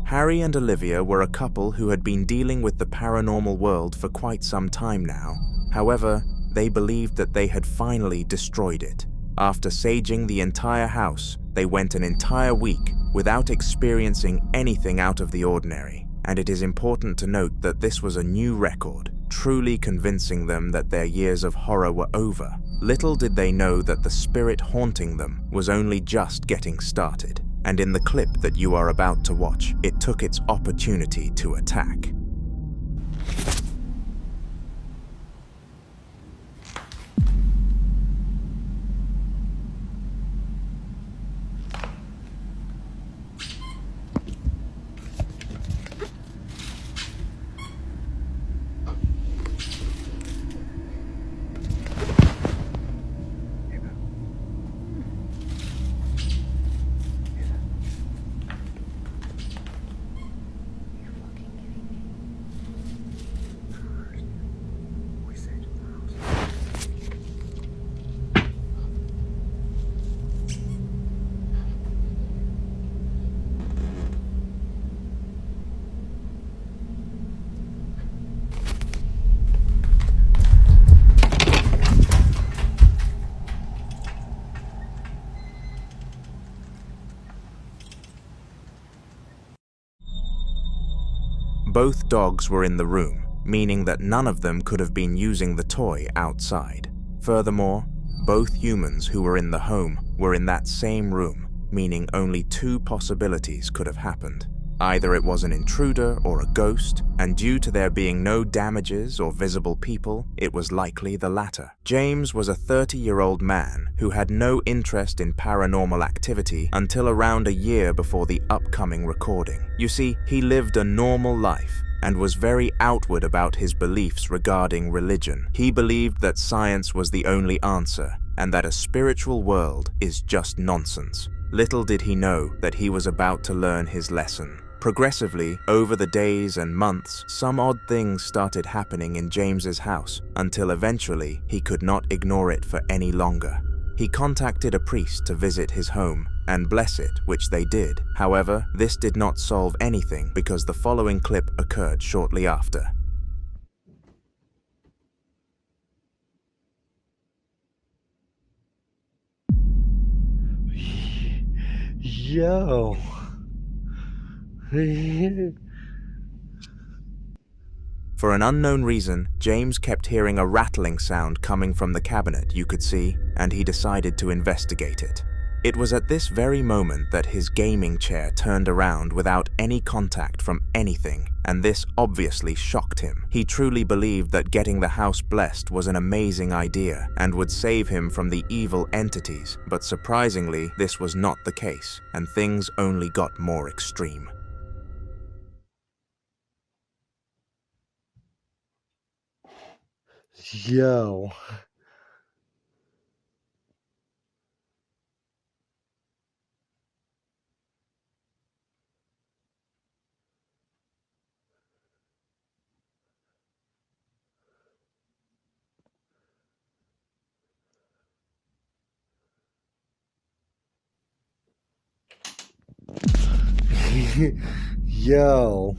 S1: Harry and Olivia were a couple who had been dealing with the paranormal world for quite some time now. However, they believed that they had finally destroyed it. After saging the entire house, they went an entire week without experiencing anything out of the ordinary. And it is important to note that this was a new record, truly convincing them that their years of horror were over. Little did they know that the spirit haunting them was only just getting started. And in the clip that you are about to watch, it took its opportunity to attack. Both dogs were in the room, meaning that none of them could have been using the toy outside. Furthermore, both humans who were in the home were in that same room, meaning only two possibilities could have happened. Either it was an intruder or a ghost, and due to there being no damages or visible people, it was likely the latter. James was a 30-year-old man who had no interest in paranormal activity until around a year before the upcoming recording. You see, he lived a normal life and was very outward about his beliefs regarding religion. He believed that science was the only answer, and that a spiritual world is just nonsense. Little did he know that he was about to learn his lesson. Progressively, over the days and months, some odd things started happening in James's house, until eventually he could not ignore it for any longer. He contacted a priest to visit his home and bless it, which they did. However, this did not solve anything because the following clip occurred shortly after.
S3: Yo.
S1: For an unknown reason, James kept hearing a rattling sound coming from the cabinet you could see, and he decided to investigate it. It was at this very moment that his gaming chair turned around without any contact from anything, and this obviously shocked him. He truly believed that getting the house blessed was an amazing idea and would save him from the evil entities, but surprisingly, this was not the case, and things only got more extreme.
S3: Yo. Yo.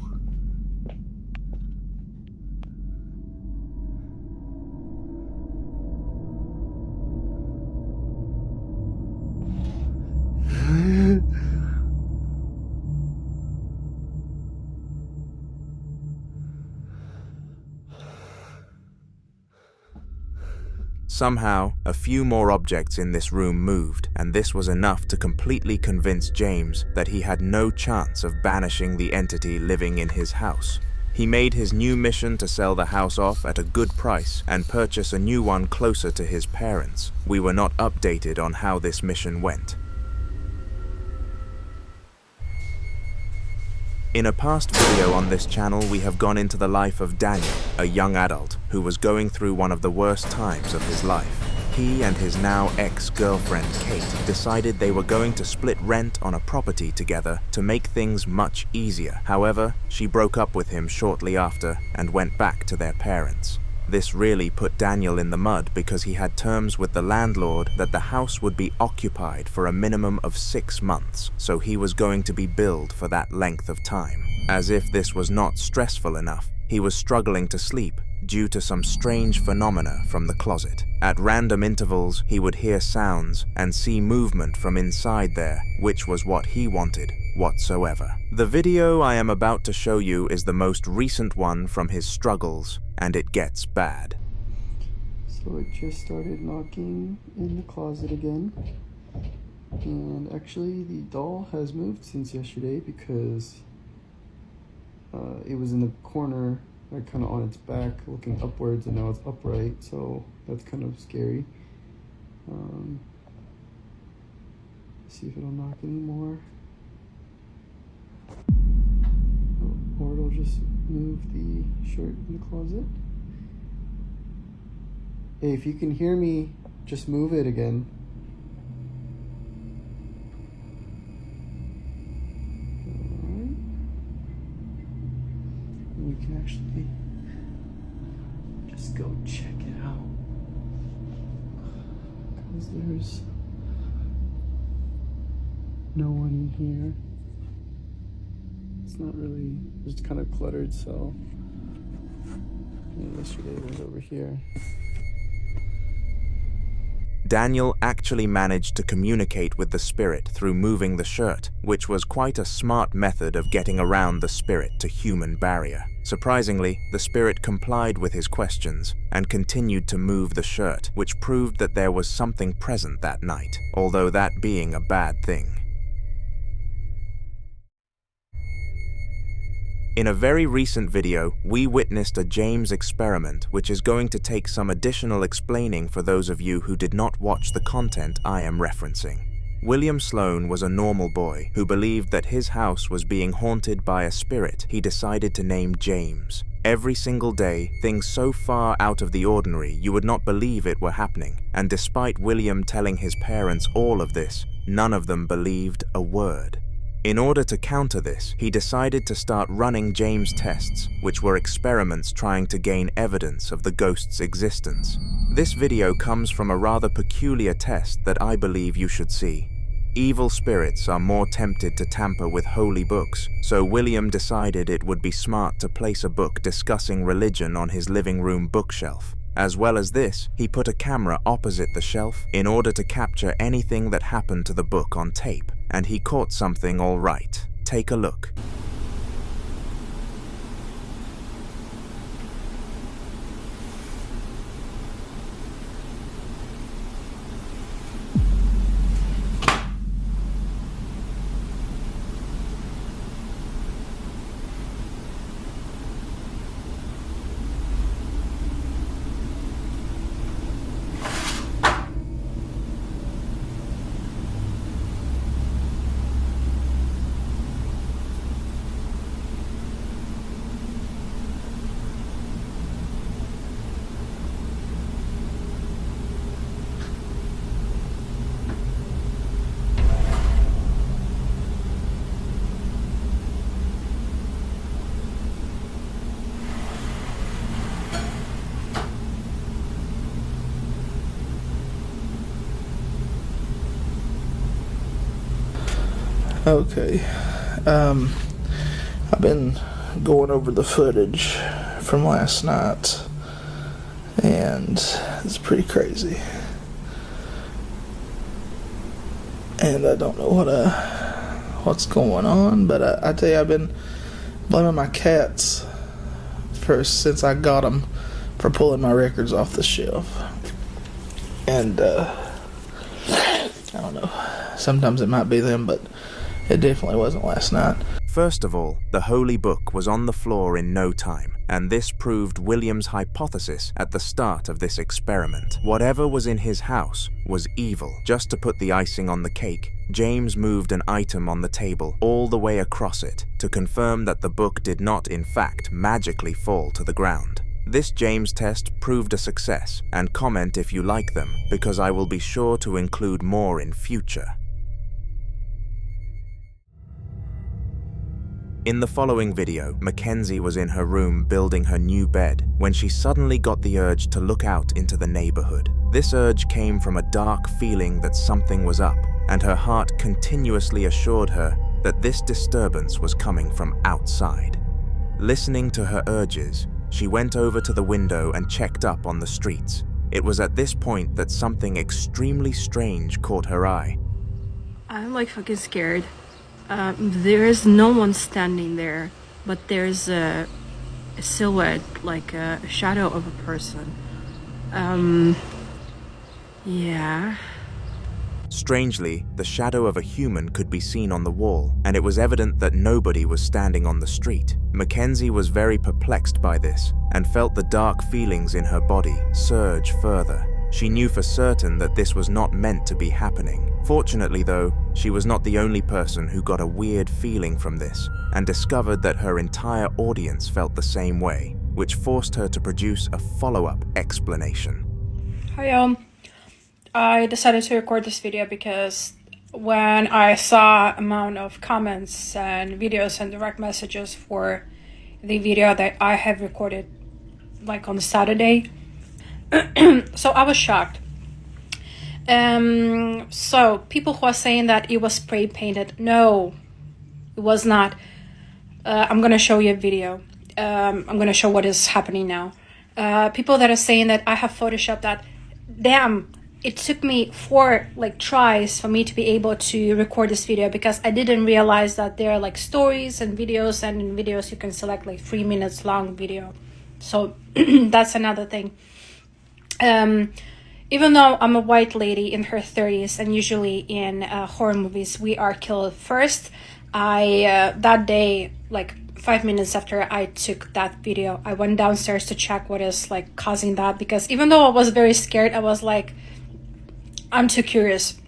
S1: Somehow, a few more objects in this room moved, and this was enough to completely convince James that he had no chance of banishing the entity living in his house. He made his new mission to sell the house off at a good price and purchase a new one closer to his parents. We were not updated on how this mission went. In a past video on this channel, we have gone into the life of Daniel, a young adult who was going through one of the worst times of his life. He and his now ex-girlfriend Kate decided they were going to split rent on a property together to make things much easier. However, she broke up with him shortly after and went back to their parents. This really put Daniel in the mud because he had terms with the landlord that the house would be occupied for a minimum of 6 months, so he was going to be billed for that length of time. As if this was not stressful enough, he was struggling to sleep due to some strange phenomena from the closet. At random intervals, he would hear sounds and see movement from inside there, which was what he wanted whatsoever. The video I am about to show you is the most recent one from his struggles, and it gets bad.
S16: So it just started knocking in the closet again, and actually the doll has moved since yesterday because it was in the corner, like kind of on its back looking upwards, and now it's upright, so that's kind of scary. See if it'll knock anymore. Or it'll just move the shirt in the closet. Hey, if you can hear me, just move it again. Alright. We can actually just go check it out. Because there's no one in here. It's not really, it's kind of cluttered, so yesterday it was over here.
S1: Daniel actually managed to communicate with the spirit through moving the shirt, which was quite a smart method of getting around the spirit to human barrier. Surprisingly, the spirit complied with his questions and continued to move the shirt, which proved that there was something present that night, although that being a bad thing. In a very recent video, we witnessed a James experiment which is going to take some additional explaining for those of you who did not watch the content I am referencing. William Sloan was a normal boy who believed that his house was being haunted by a spirit he decided to name James. Every single day, things so far out of the ordinary you would not believe it were happening, and despite William telling his parents all of this, none of them believed a word. In order to counter this, he decided to start running James tests, which were experiments trying to gain evidence of the ghost's existence. This video comes from a rather peculiar test that I believe you should see. Evil spirits are more tempted to tamper with holy books, so William decided it would be smart to place a book discussing religion on his living room bookshelf. As well as this, he put a camera opposite the shelf in order to capture anything that happened to the book on tape, and he caught something all right. Take a look.
S3: Okay. I've been going over the footage from last night, and it's pretty crazy. And I don't know what's going on, but I tell you, I've been blaming my cats since I got them for pulling my records off the shelf. And I don't know, sometimes it might be them, but it definitely wasn't last night.
S1: First of all, the holy book was on the floor in no time, and this proved William's hypothesis at the start of this experiment. Whatever was in his house was evil. Just to put the icing on the cake, James moved an item on the table all the way across it to confirm that the book did not in fact magically fall to the ground. This James test proved a success, and comment if you like them, because I will be sure to include more in future. In the following video, Mackenzie was in her room building her new bed when she suddenly got the urge to look out into the neighborhood. This urge came from a dark feeling that something was up, and her heart continuously assured her that this disturbance was coming from outside. Listening to her urges, she went over to the window and checked up on the streets. It was at this point that something extremely strange caught her eye.
S17: I'm like fucking scared. There is no one standing there, but there's a silhouette, like a shadow of a person. Yeah.
S1: Strangely, the shadow of a human could be seen on the wall, and it was evident that nobody was standing on the street. Mackenzie was very perplexed by this, and felt the dark feelings in her body surge further. She knew for certain that this was not meant to be happening. Fortunately though, she was not the only person who got a weird feeling from this, and discovered that her entire audience felt the same way, which forced her to produce a follow-up explanation.
S18: Hi, I decided to record this video because when I saw amount of comments and videos and direct messages for the video that I have recorded like on Saturday, so I was shocked. So people who are saying that it was spray painted, no, it was not. I'm gonna show you a video. I'm gonna show what is happening now. People that are saying that I have photoshopped that, damn, it took me 4 tries for me to be able to record this video, because I didn't realize that there are stories and videos, and in videos you can select 3 minutes long video. So that's another thing. Even though I'm a white lady in her 30s, and usually in horror movies we are killed first, I that day, 5 minutes after I took that video, I went downstairs to check what is causing that, because even though I was very scared, I was I'm too curious.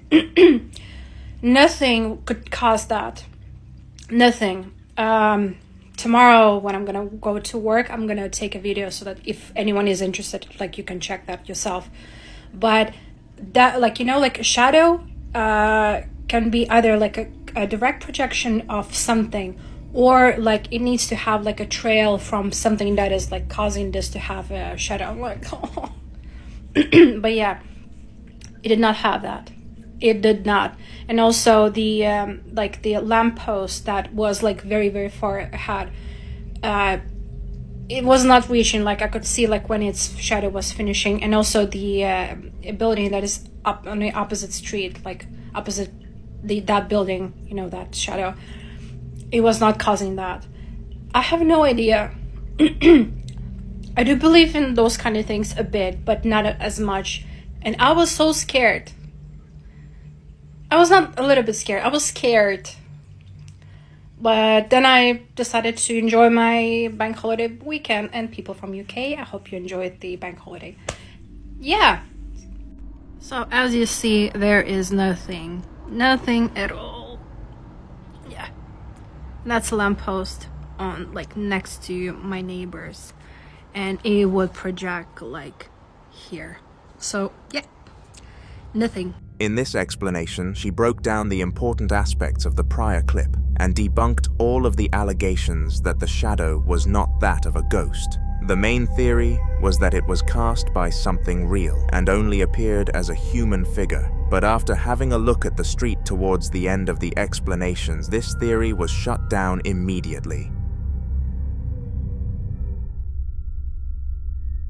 S18: Nothing could cause that. Nothing. Tomorrow when I'm gonna go to work, I'm gonna take a video so that if anyone is interested, you can check that yourself. But that, a shadow can be either a direct projection of something, or it needs to have a trail from something that is causing this to have a shadow. I'm oh. But yeah, it did not have that. It did not. And also the the lamppost that was very, very far ahead, it was not reaching. I could see when its shadow was finishing. And also the building that is up on the opposite street, opposite that building, that shadow, it was not causing that. I have no idea. I do believe in those kind of things a bit, but not as much. And I was so scared. I was not a little bit scared. I was scared. But then I decided to enjoy my bank holiday weekend. And people from UK, I hope you enjoyed the bank holiday. Yeah. So as you see, there is nothing. Nothing at all. Yeah. That's a lamppost on next to my neighbors. And it would project here. So, yeah, nothing.
S1: In this explanation, she broke down the important aspects of the prior clip and debunked all of the allegations that the shadow was not that of a ghost. The main theory was that it was cast by something real and only appeared as a human figure. But after having a look at the street towards the end of the explanations, this theory was shut down immediately.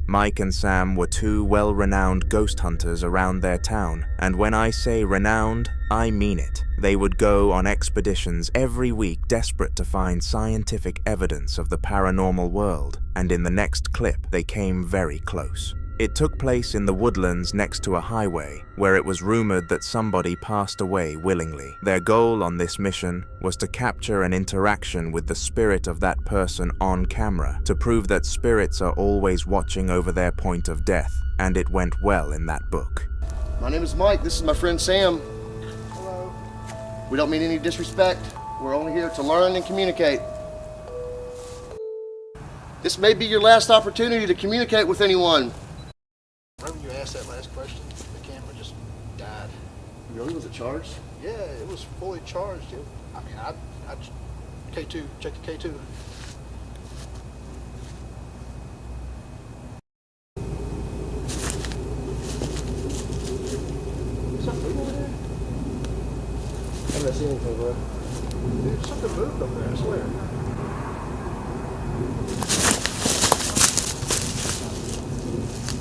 S1: Mike and Sam were two well-renowned ghost hunters around their town, and when I say renowned, I mean it. They would go on expeditions every week, desperate to find scientific evidence of the paranormal world, and in the next clip, they came very close. It took place in the woodlands next to a highway, where it was rumored that somebody passed away willingly. Their goal on this mission was to capture an interaction with the spirit of that person on camera, to prove that spirits are always watching over their point of death, and it went well in that book.
S19: My name is Mike, this is my friend Sam. Hello. We don't mean any disrespect. We're only here to learn and communicate. This may be your last opportunity to communicate with anyone.
S20: Whenever you asked that last question, the camera just died.
S19: Really? Was it charged?
S20: Yeah, it was fully charged. I mean, I K2, check the K2.
S19: Is something over there? I haven't seen anything, bro.
S20: Dude, something moved over there, I swear.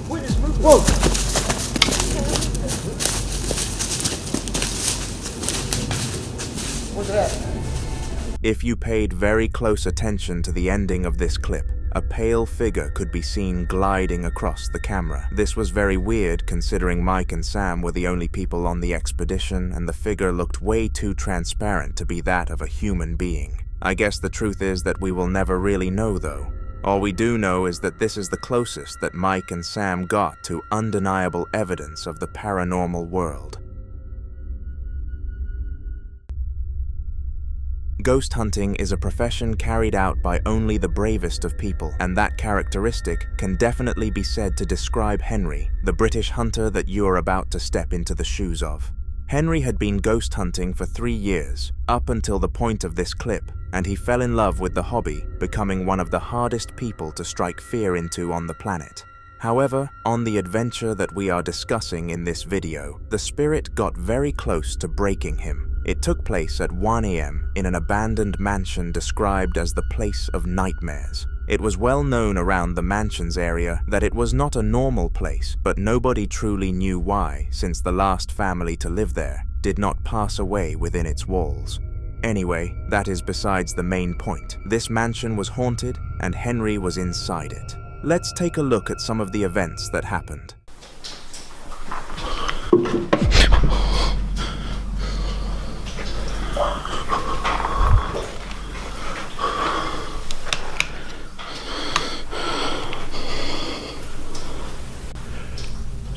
S20: Wait, it's moving.
S19: Whoa! What's that?
S1: If you paid very close attention to the ending of this clip, a pale figure could be seen gliding across the camera. This was very weird considering Mike and Sam were the only people on the expedition, and the figure looked way too transparent to be that of a human being. I guess the truth is that we will never really know though. All we do know is that this is the closest that Mike and Sam got to undeniable evidence of the paranormal world. Ghost hunting is a profession carried out by only the bravest of people, and that characteristic can definitely be said to describe Henry, the British hunter that you are about to step into the shoes of. Henry had been ghost hunting for 3 years, up until the point of this clip, and he fell in love with the hobby, becoming one of the hardest people to strike fear into on the planet. However, on the adventure that we are discussing in this video, the spirit got very close to breaking him. It took place at 1 AM in an abandoned mansion described as the place of nightmares. It was well known around the mansion's area that it was not a normal place, but nobody truly knew why, since the last family to live there did not pass away within its walls. Anyway, that is besides the main point. This mansion was haunted, and Henry was inside it. Let's take a look at some of the events that happened.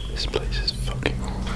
S16: This place is fucking horrible.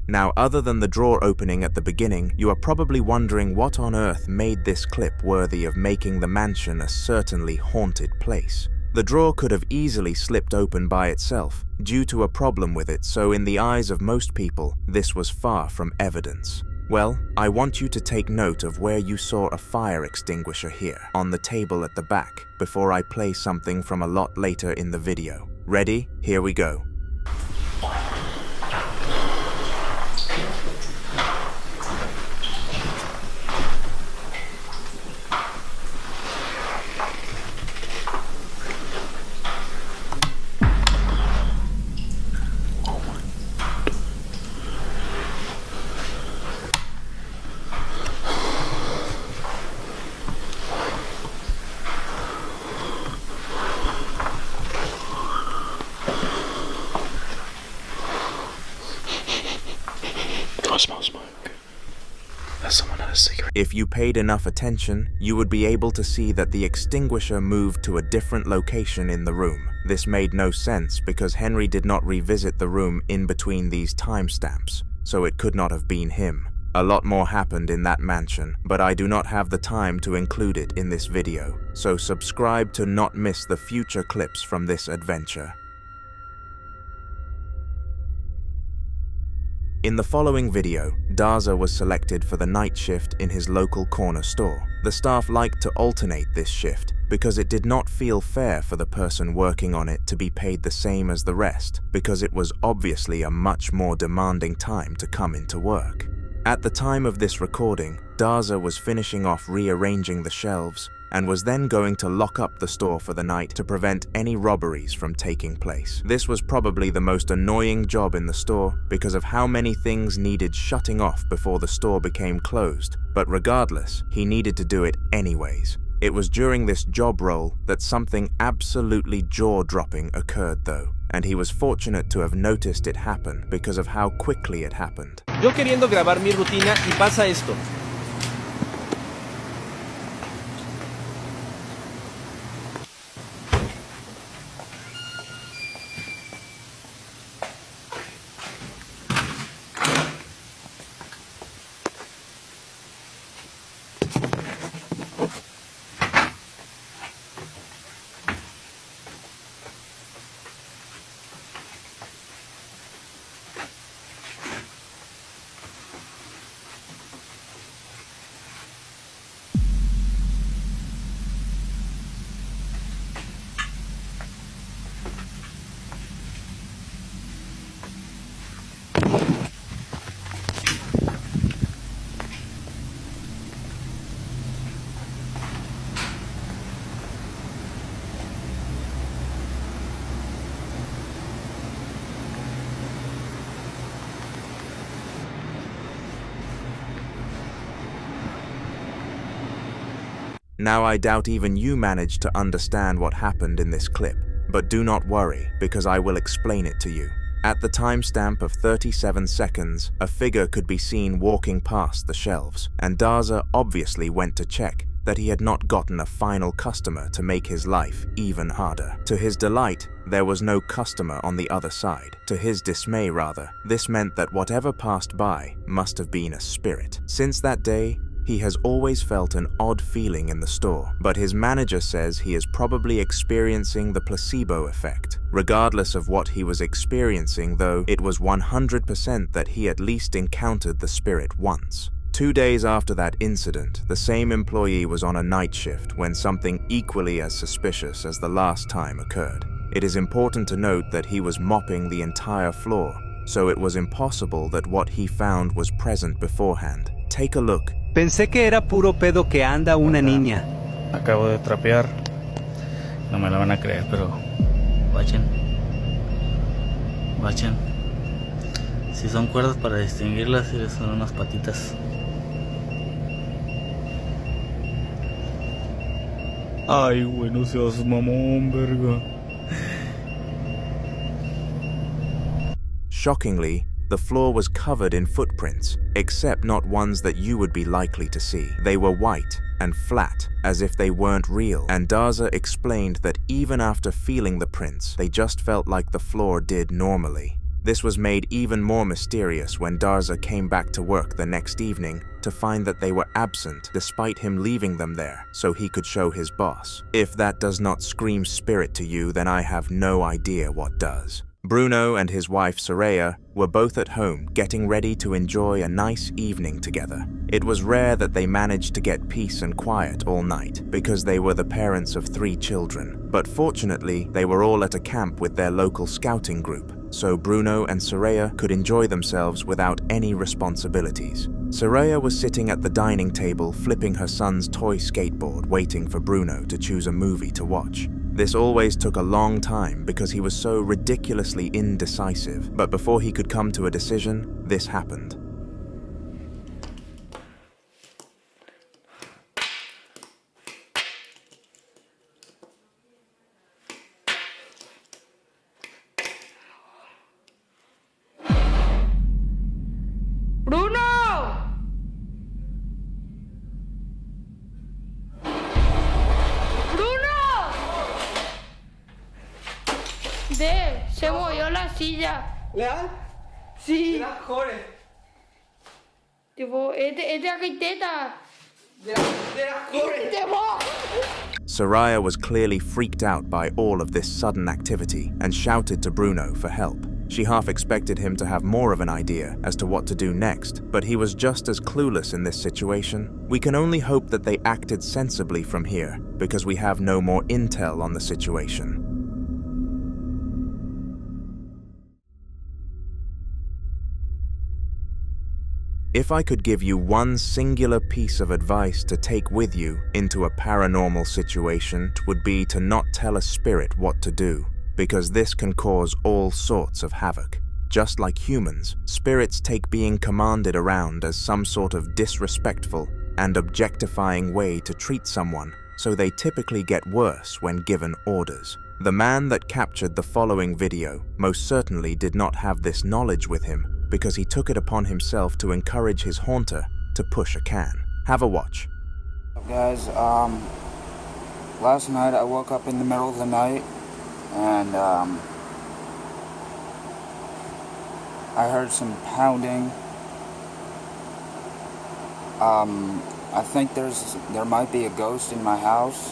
S1: Now, other than the drawer opening at the beginning, you are probably wondering what on earth made this clip worthy of making the mansion a certainly haunted place. The drawer could have easily slipped open by itself, due to a problem with it, so in the eyes of most people, this was far from evidence. Well, I want you to take note of where you saw a fire extinguisher here, on the table at the back, before I play something from a lot later in the video. Ready? Here we go.
S16: I smell smoke. That's someone had a cigarette.
S1: If you paid enough attention, you would be able to see that the extinguisher moved to a different location in the room. This made no sense because Henry did not revisit the room in between these timestamps, so it could not have been him. A lot more happened in that mansion, but I do not have the time to include it in this video, so subscribe to not miss the future clips from this adventure. In the following video, Darza was selected for the night shift in his local corner store. The staff liked to alternate this shift because it did not feel fair for the person working on it to be paid the same as the rest, because it was obviously a much more demanding time to come into work. At the time of this recording, Darza was finishing off rearranging the shelves and was then going to lock up the store for the night to prevent any robberies from taking place. This was probably the most annoying job in the store because of how many things needed shutting off before the store became closed, but regardless, he needed to do it anyways. It was during this job role that something absolutely jaw-dropping occurred though, and he was fortunate to have noticed it happen because of how quickly it happened.
S14: Yo queriendo grabar mi rutina y pasa esto.
S1: Now I doubt even you managed to understand what happened in this clip, but do not worry because I will explain it to you. At the timestamp of 37 seconds, a figure could be seen walking past the shelves, and Darza obviously went to check that he had not gotten a final customer to make his life even harder. To his delight, there was no customer on the other side. To his dismay rather, this meant that whatever passed by must have been a spirit. Since that day, he has always felt an odd feeling in the store, but his manager says he is probably experiencing the placebo effect. Regardless of what he was experiencing though, it was 100% that he at least encountered the spirit once. 2 days after that incident, the same employee was on a night shift when something equally as suspicious as the last time occurred. It is important to note that he was mopping the entire floor, so it was impossible that what he found was present beforehand. Take a look.
S10: Pensé que era puro pedo que anda una niña.
S21: Acabo de trapear. No me lo van a creer, pero bachen. Si son cuerdas para distinguirlas, si son unas patitas. Ay, güey, no seas mamón, verga.
S1: Shockingly, the floor was covered in footprints, except not ones that you would be likely to see. They were white and flat, as if they weren't real, and Darza explained that even after feeling the prints, they just felt like the floor did normally. This was made even more mysterious when Darza came back to work the next evening to find that they were absent despite him leaving them there so he could show his boss. If that does not scream spirit to you, then I have no idea what does. Bruno and his wife Soraya were both at home getting ready to enjoy a nice evening together. It was rare that they managed to get peace and quiet all night because they were the parents of 3 children, but fortunately they were all at a camp with their local scouting group, so Bruno and Soraya could enjoy themselves without any responsibilities. Soraya was sitting at the dining table flipping her son's toy skateboard waiting for Bruno to choose a movie to watch. This always took a long time because he was so ridiculously indecisive, but before he could come to a decision, this happened.
S2: silla. ¿Leal? Sí. Era joven. Tipo, es de arquiteta. De la joven.
S1: Soraya was clearly freaked out by all of this sudden activity and shouted to Bruno for help. She half expected him to have more of an idea as to what to do next, but he was just as clueless in this situation. We can only hope that they acted sensibly from here, because we have no more intel on the situation. If I could give you one singular piece of advice to take with you into a paranormal situation, it would be to not tell a spirit what to do, because this can cause all sorts of havoc. Just like humans, spirits take being commanded around as some sort of disrespectful and objectifying way to treat someone, so they typically get worse when given orders. The man that captured the following video most certainly did not have this knowledge with him, because he took it upon himself to encourage his haunter to push a can. Have a watch.
S4: Guys, last night I woke up in the middle of the night and I heard some pounding. I think there might be a ghost in my house.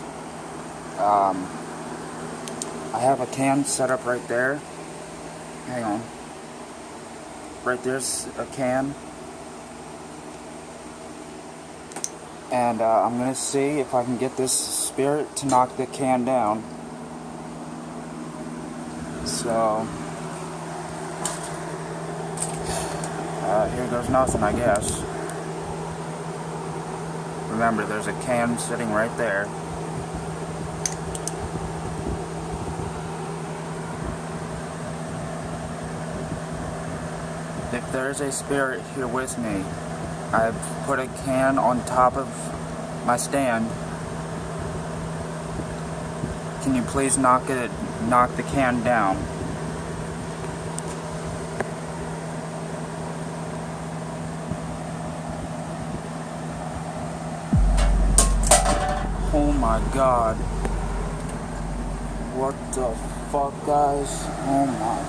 S4: I have a can set up right there. Hang on. Right there's a can. And I'm gonna see if I can get this spirit to knock the can down. So here goes nothing, I guess. Remember, there's a can sitting right there. If there's a spirit here with me, I've put a can on top of my stand. Can you please knock the can down? Oh my God. What the fuck, guys? Oh my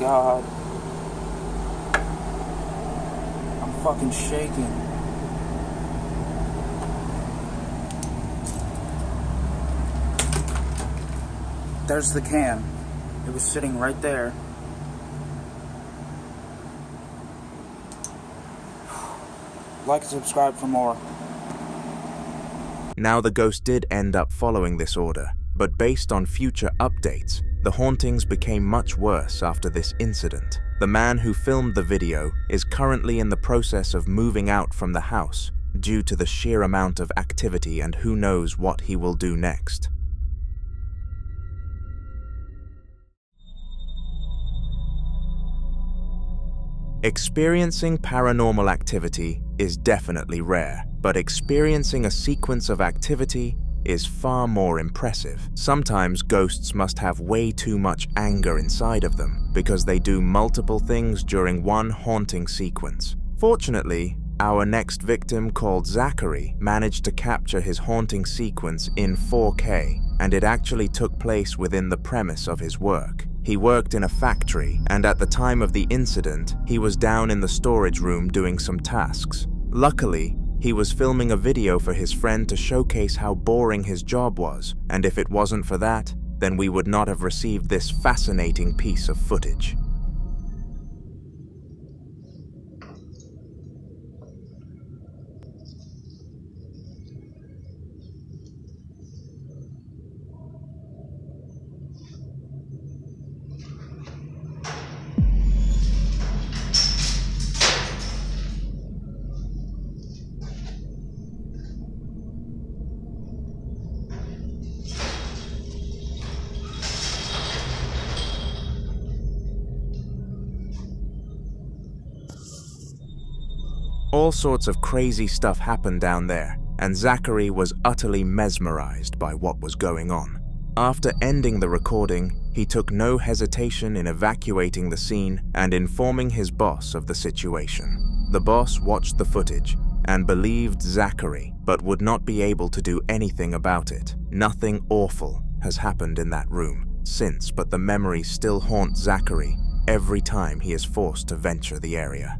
S4: God. Fucking shaking. There's the can. It was sitting right there. Like and subscribe for more.
S1: Now the ghost did end up following this order, but based on future updates, the hauntings became much worse after this incident. The man who filmed the video is currently in the process of moving out from the house due to the sheer amount of activity, and who knows what he will do next. Experiencing paranormal activity is definitely rare, but experiencing a sequence of activity is far more impressive. Sometimes ghosts must have way too much anger inside of them because they do multiple things during one haunting sequence. Fortunately, our next victim, called Zachary, managed to capture his haunting sequence in 4K, and it actually took place within the premise of his work. He worked in a factory, and at the time of the incident, he was down in the storage room doing some tasks. Luckily, he was filming a video for his friend to showcase how boring his job was, and if it wasn't for that, then we would not have received this fascinating piece of footage. All sorts of crazy stuff happened down there, and Zachary was utterly mesmerized by what was going on. After ending the recording, he took no hesitation in evacuating the scene and informing his boss of the situation. The boss watched the footage and believed Zachary, but would not be able to do anything about it. Nothing awful has happened in that room since, but the memories still haunt Zachary every time he is forced to venture the area.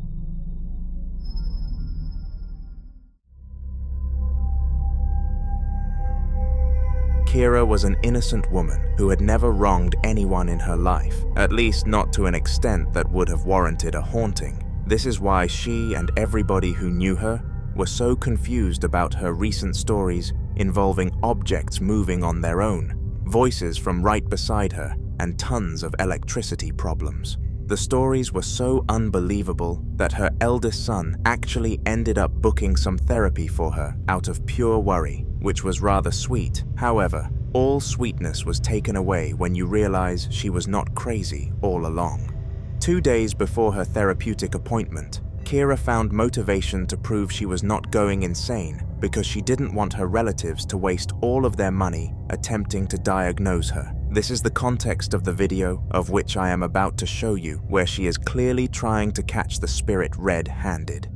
S1: Kira was an innocent woman who had never wronged anyone in her life, at least not to an extent that would have warranted a haunting. This is why she and everybody who knew her were so confused about her recent stories involving objects moving on their own, voices from right beside her, and tons of electricity problems. The stories were so unbelievable that her eldest son actually ended up booking some therapy for her out of pure worry, which was rather sweet. However, all sweetness was taken away when you realize she was not crazy all along. 2 days before her therapeutic appointment, Kira found motivation to prove she was not going insane because she didn't want her relatives to waste all of their money attempting to diagnose her. This is the context of the video of which I am about to show you, where she is clearly trying to catch the spirit red-handed.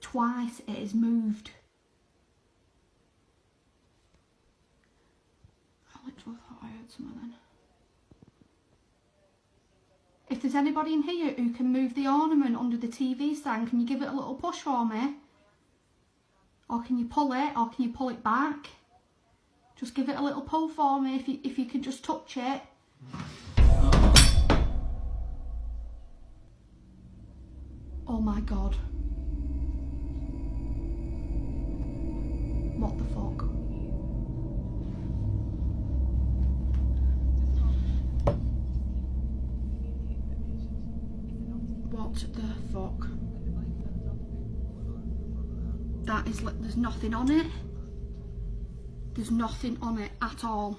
S5: Twice it has moved. I literally thought I heard something then. If there's anybody in here who can move the ornament under the TV stand, can you give it a little push for me? Or can you pull it, or can you pull it back? Just give it a little pull for me if you can just touch it. Oh my god. What the fuck? What the fuck? That is like, there's nothing on it. There's nothing on it at all.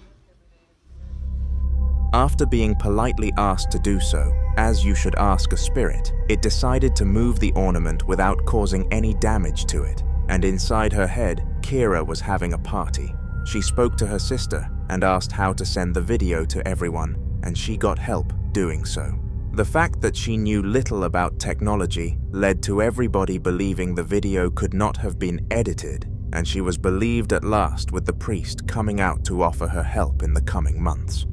S1: After being politely asked to do so, as you should ask a spirit, it decided to move the ornament without causing any damage to it. And inside her head, Kira was having a party. She spoke to her sister and asked how to send the video to everyone, and she got help doing so. The fact that she knew little about technology led to everybody believing the video could not have been edited, and she was believed at last with the priest coming out to offer her help in the coming months.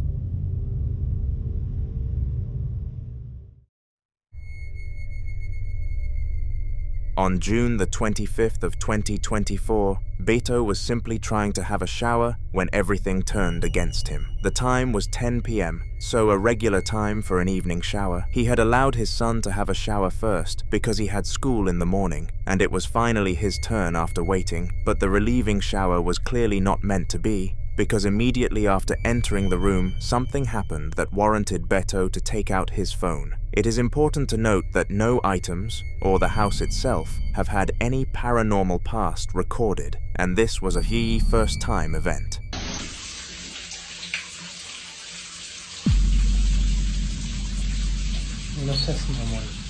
S1: On June the 25th of 2024, Beto was simply trying to have a shower when everything turned against him. The time was 10 p.m, so a regular time for an evening shower. He had allowed his son to have a shower first because he had school in the morning, and it was finally his turn after waiting, but the relieving shower was clearly not meant to be, because immediately after entering the room, something happened that warranted Beto to take out his phone. It is important to note that no items, or the house itself, have had any paranormal past recorded, and this was a first-time event.
S3: No sé si me muero.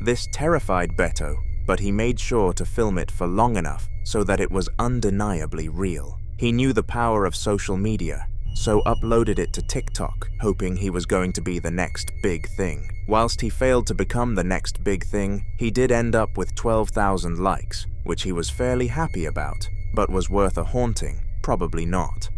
S1: This terrified Beto, but he made sure to film it for long enough so that it was undeniably real. He knew the power of social media, so uploaded it to TikTok, hoping he was going to be the next big thing. Whilst he failed to become the next big thing, he did end up with 12,000 likes, which he was fairly happy about, but was worth a haunting? Probably not.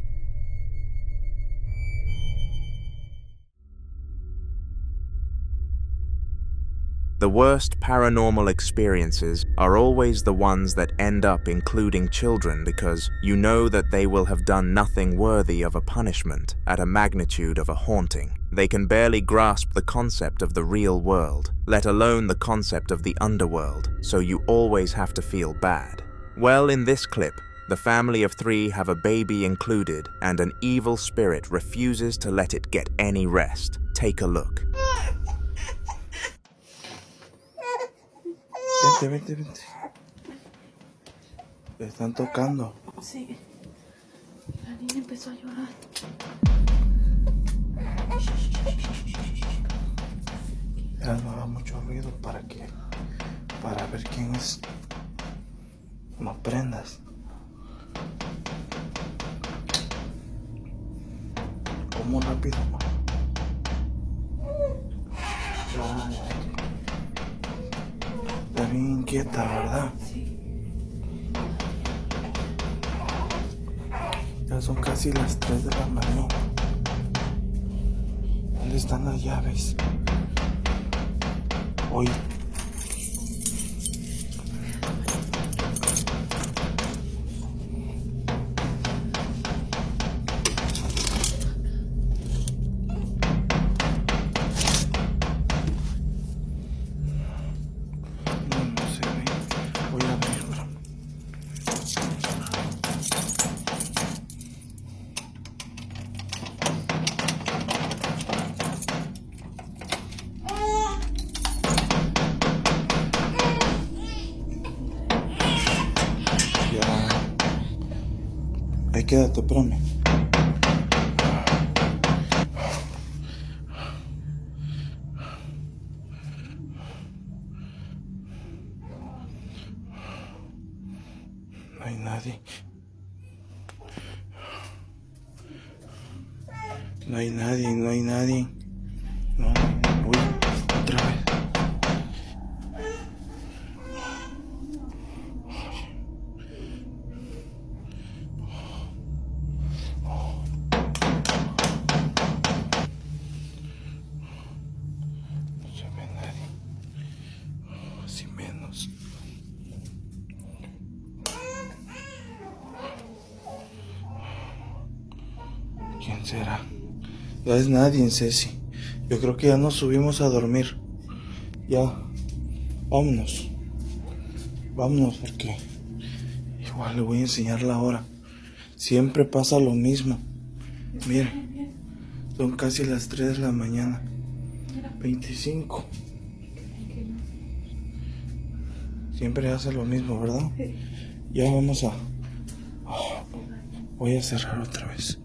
S1: The worst paranormal experiences are always the ones that end up including children because you know that they will have done nothing worthy of a punishment at a magnitude of a haunting. They can barely grasp the concept of the real world, let alone the concept of the underworld, so you always have to feel bad. Well, in this clip, the family of 3 have a baby included, and an evil spirit refuses to let it get any rest. Take a look.
S15: Vente. Le están tocando.
S5: Sí. La niña empezó a llorar.
S3: Ya no haga mucho ruido para ver quién es. No prendas. Como rápido. Está bien inquieta, ¿verdad? Ya son casi las 3 de la mañana. ¿Dónde están las llaves? Hoy. Ahí quédate, espérame. No hay nadie. No hay nadie, no hay nadie. No, uy, otra vez. ¿Quién será? Ya es nadie, Ceci. Yo creo que ya nos subimos a dormir. Ya. Vámonos. Vámonos porque igual le voy a enseñar la hora. Siempre pasa lo mismo. Miren. Son casi las 3 de la mañana. 25. Siempre hace lo mismo, ¿verdad? Ya vamos a... Voy a cerrar otra vez.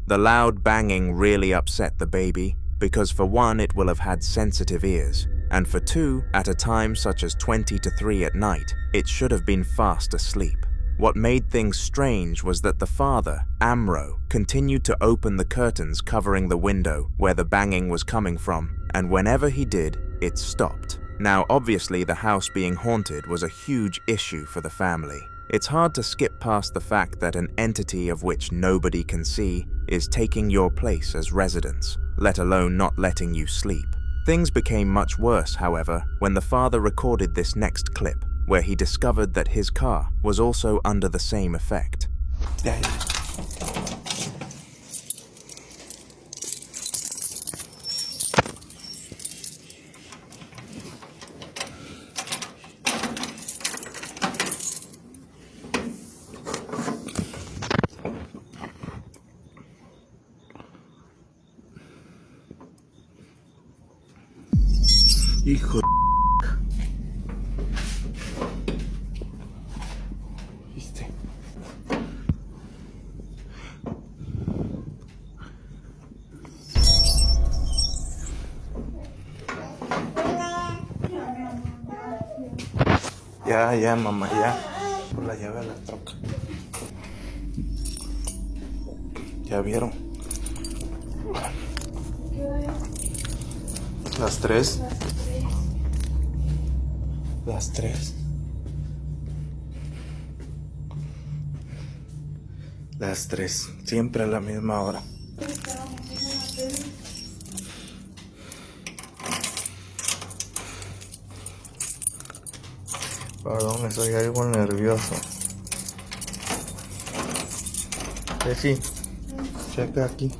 S1: The loud banging really upset the baby, because for one, it will have had sensitive ears, and for two, at a time such as 20 to 3 at night, it should have been fast asleep. What made things strange was that the father, Amro, continued to open the curtains covering the window where the banging was coming from, and whenever he did, it stopped. Now, obviously, the house being haunted was a huge issue for the family. It's hard to skip past the fact that an entity of which nobody can see is taking your place as residents, let alone not letting you sleep. Things became much worse, however, when the father recorded this next clip, where he discovered that his car was also under the same effect.
S3: Hijo de... ¿Viste? Ya, mamá, ya. Por la llave a la troca. ¿Ya vieron? Las 3. Las 3. Las 3. Siempre a la misma hora. Perdón, estoy algo nervioso. Sí, checa aquí.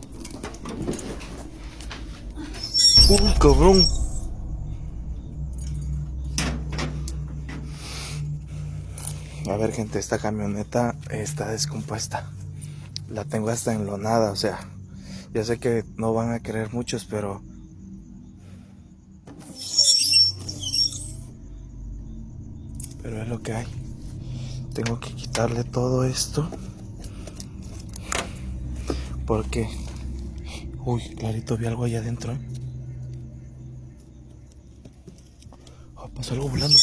S3: Uy, cabrón. A ver, gente, esta camioneta está descompuesta. La tengo hasta enlonada, o sea, ya sé que no van a querer muchos, pero es lo que hay. Tengo que quitarle todo esto. Porque... Uy, clarito vi algo allá adentro, Oh, pasó algo volando.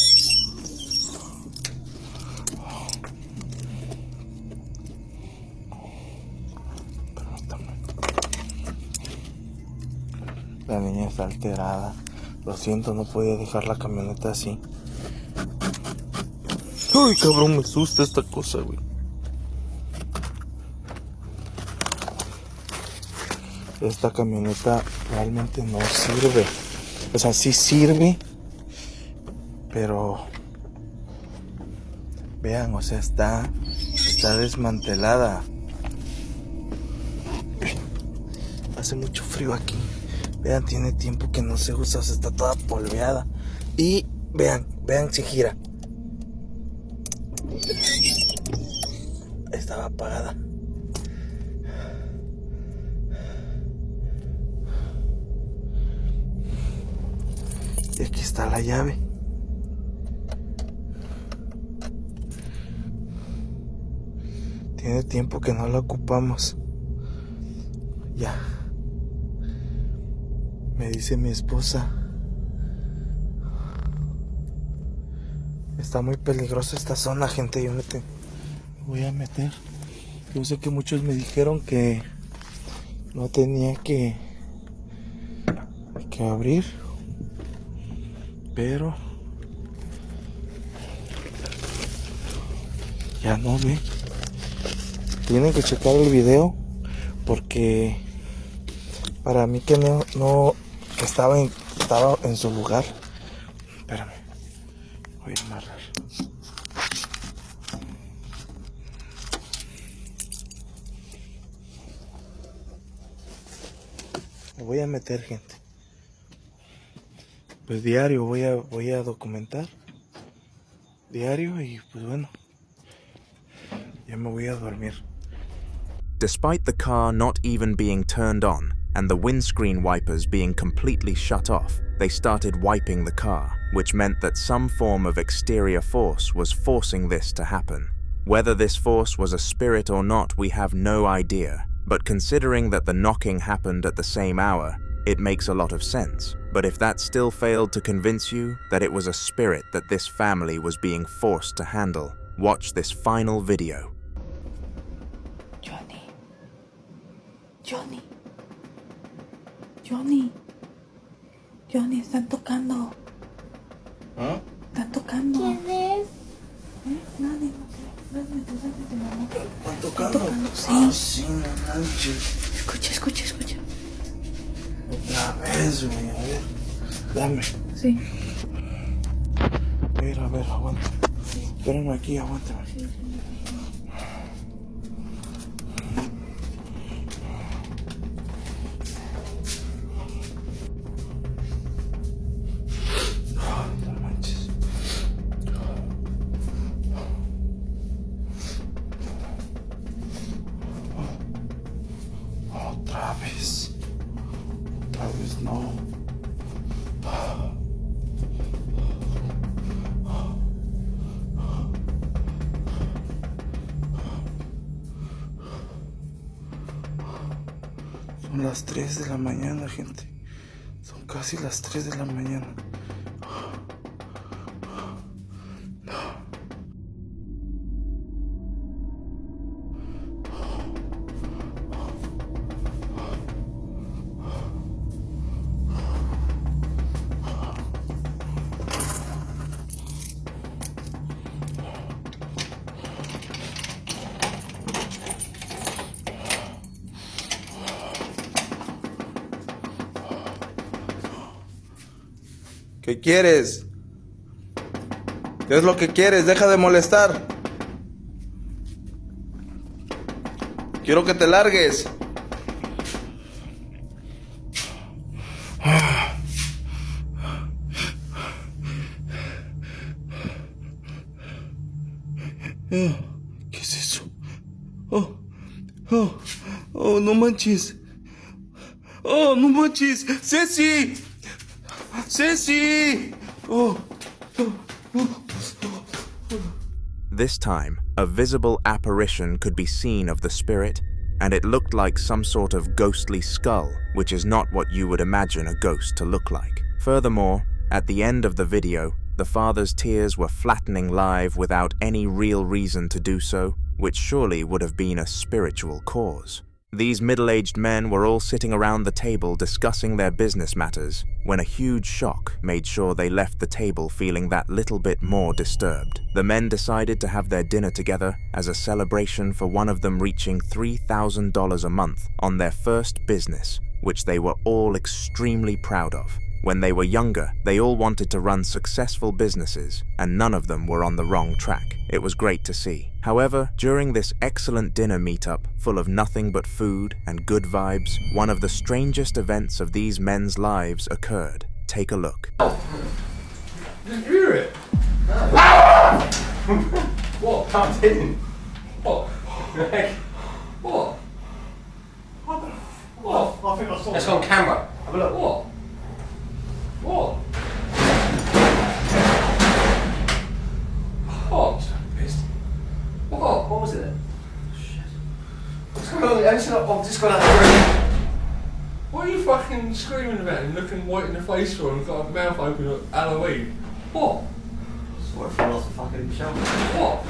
S3: Permítame. La niña está alterada. Lo siento, no podía dejar la camioneta así. Uy, cabrón, me asusta esta cosa, güey. Esta camioneta realmente no sirve. O sea, sí sirve, pero vean, o sea, está desmantelada. Hace mucho frío aquí. Vean, tiene tiempo que no se usa, o sea, está toda polveada. Y vean si gira. Estaba apagada. Y aquí está la llave. Tiene tiempo que no la ocupamos. Ya. Me dice mi esposa. Está muy peligrosa esta zona, gente. Yo me voy a meter. Yo sé que muchos me dijeron que no tenía que abrir. Pero ya no ve. Tienen que checar el video porque para mí que no que estaba en su lugar. Espérame. Voy a amarrar. Me voy a meter, gente. Pues diario voy a documentar. Diario y pues bueno. Ya me voy a dormir.
S1: Despite the car not even being turned on and the windscreen wipers being completely shut off, they started wiping the car, which meant that some form of exterior force was forcing this to happen. Whether this force was a spirit or not, we have no idea, but considering that the knocking happened at the same hour, it makes a lot of sense. But if that still failed to convince you that it was a spirit that this family was being forced to handle, watch this final video.
S2: Johnny, están tocando.
S3: ¿Ah?
S2: Están tocando.
S7: ¿Quién es?
S2: Nadie, mamá.
S3: ¿Están tocando?
S2: Sí.
S3: Ah, sí, no manches.
S2: Escucha.
S3: Otra vez, güey, a ver. Dame.
S2: Sí.
S3: A ver, aguanta. Espérame aquí, aguántame. No manches. Otra vez. Otra vez no. Son las 3 de la mañana, gente. Son casi las 3 de la mañana. ¿Qué quieres? ¿Qué es lo que quieres? Deja de molestar. Quiero que te largues. ¿Qué es eso? Oh, no manches. Oh, no manches. ¡Ceci! ¡Ceci!
S1: This time, a visible apparition could be seen of the spirit, and it looked like some sort of ghostly skull, which is not what you would imagine a ghost to look like. Furthermore, at the end of the video, the father's tears were flattening live without any real reason to do so, which surely would have been a spiritual cause. These middle-aged men were all sitting around the table discussing their business matters when a huge shock made sure they left the table feeling that little bit more disturbed. The men decided to have their dinner together as a celebration for one of them reaching $3,000 a month on their first business, which they were all extremely proud of. When they were younger, they all wanted to run successful businesses, and none of them were on the wrong track. It was great to see. However, during this excellent dinner meetup, full of nothing but food and good vibes, one of the strangest events of these men's lives occurred. Take a look.
S6: Did you hear it? What? I didn't. What? What? What? I think I saw it. It's on camera. Have a look. What? What? What? I'm pissed. What? What was it then? Shit. What's going on? I've just got out of the room. What are you fucking screaming about and looking white in the face for and got a mouth open at Halloween? What? Sorry for lots of fucking shelter. What? I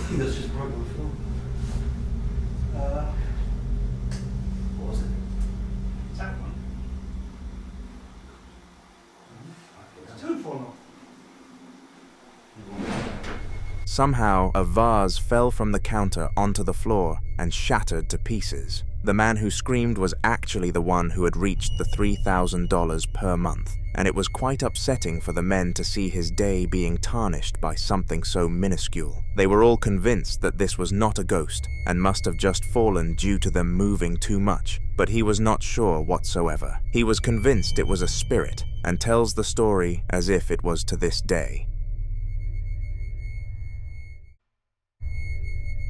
S6: think that's just broken the floor. What was it? That one.
S1: Somehow, a vase fell from the counter onto the floor and shattered to pieces. The man who screamed was actually the one who had reached the $3,000 per month, and it was quite upsetting for the men to see his day being tarnished by something so minuscule. They were all convinced that this was not a ghost and must have just fallen due to them moving too much, but he was not sure whatsoever. He was convinced it was a spirit and tells the story as if it was to this day.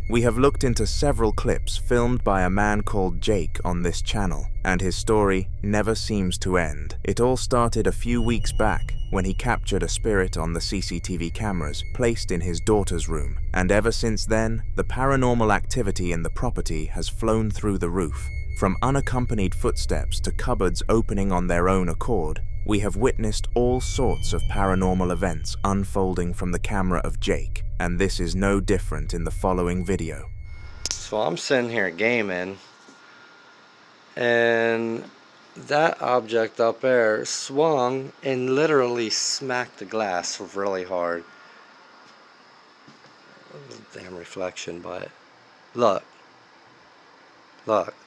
S1: We have looked into several clips filmed by a man called Jake on this channel, and his story never seems to end. It all started a few weeks back when he captured a spirit on the CCTV cameras placed in his daughter's room, and ever since then, the paranormal activity in the property has flown through the roof. From unaccompanied footsteps to cupboards opening on their own accord, we have witnessed all sorts of paranormal events unfolding from the camera of Jake, and this is no different in the following video.
S22: So I'm sitting here gaming, and that object up there swung and literally smacked the glass really hard. Damn reflection, but look,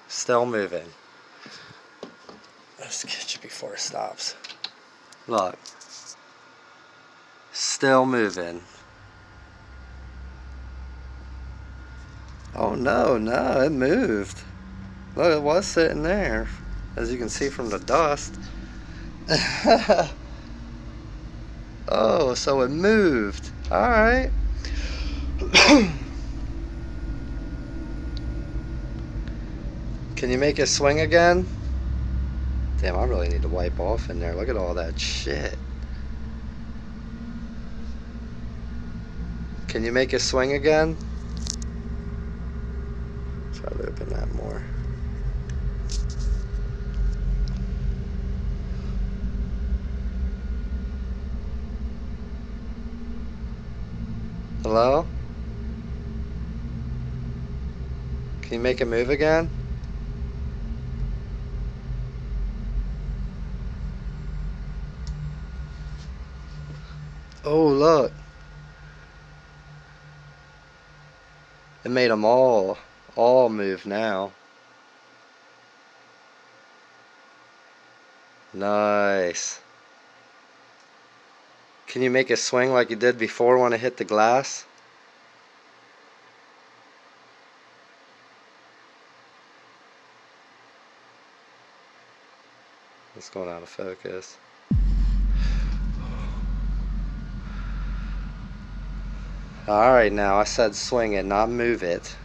S22: still moving. Let's get you before it stops. Look, still moving. Oh no, it moved. Look, it was sitting there, as you can see from the dust. Oh, so it moved. Alright. Can you make it swing again? Damn, I really need to wipe off in there. Look at all that shit. Can you make it swing again? Try to open that more. Hello? Can you make it move again? Oh, look. It made them all move now. Nice. Can you make it swing like you did before when it hit the glass? It's going out of focus. Alright, now I said swing it, not move it.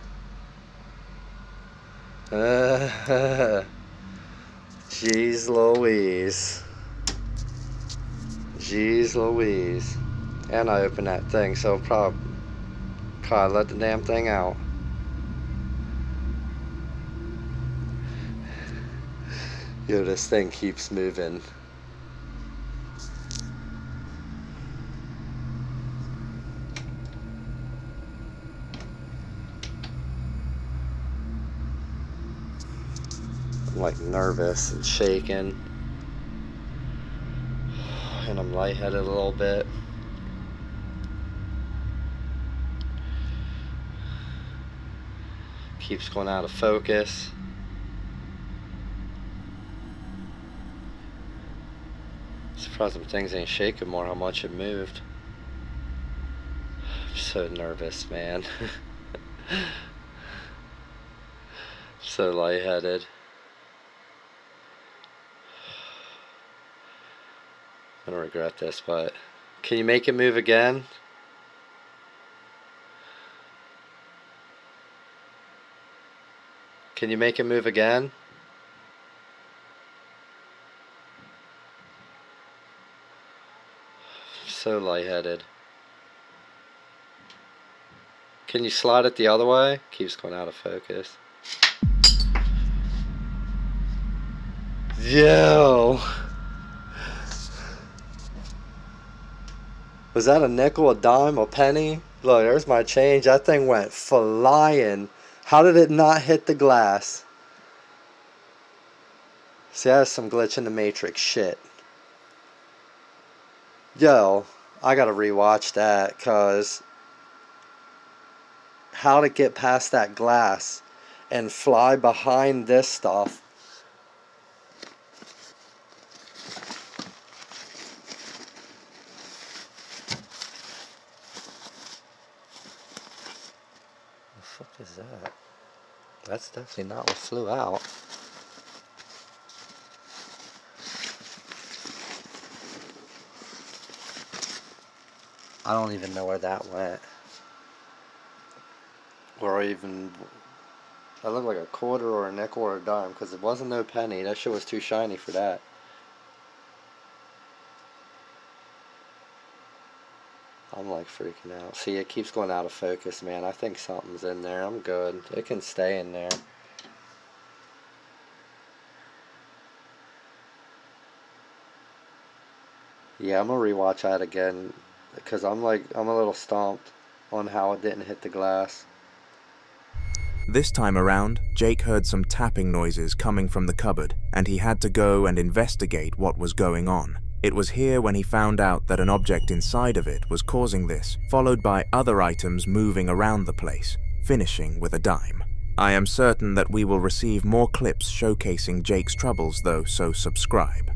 S22: Jeez Louise. Jeez Louise. And I opened that thing, so probably let the damn thing out. Yo, this thing keeps moving. I'm like nervous and shaking. And I'm lightheaded a little bit. Keeps going out of focus. Surprised them things ain't shaking more how much it moved. I'm so nervous, man. So lightheaded. I'm gonna regret this, but can you make it move again? Can you make it move again? So lightheaded. Can you slide it the other way? Keeps going out of focus. Yo! Was that a nickel, a dime, a penny? Look, there's my change. That thing went flying. How did it not hit the glass? See, that's some glitch in the Matrix shit. Yo, I gotta rewatch that, cause how to get past that glass and fly behind this stuff. What the fuck is that? That's definitely not what flew out. I don't even know where that went. Or even, that looked like a quarter or a nickel or a dime, because it wasn't no penny. That shit was too shiny for that. I'm like freaking out. See, it keeps going out of focus, man. I think something's in there. I'm good. It can stay in there. Yeah, I'm gonna rewatch that again, because I'm a little stumped on how it didn't hit the glass.
S1: This time around, Jake heard some tapping noises coming from the cupboard, and he had to go and investigate what was going on. It was here when he found out that an object inside of it was causing this, followed by other items moving around the place, finishing with a dime. I am certain that we will receive more clips showcasing Jake's troubles though, so subscribe.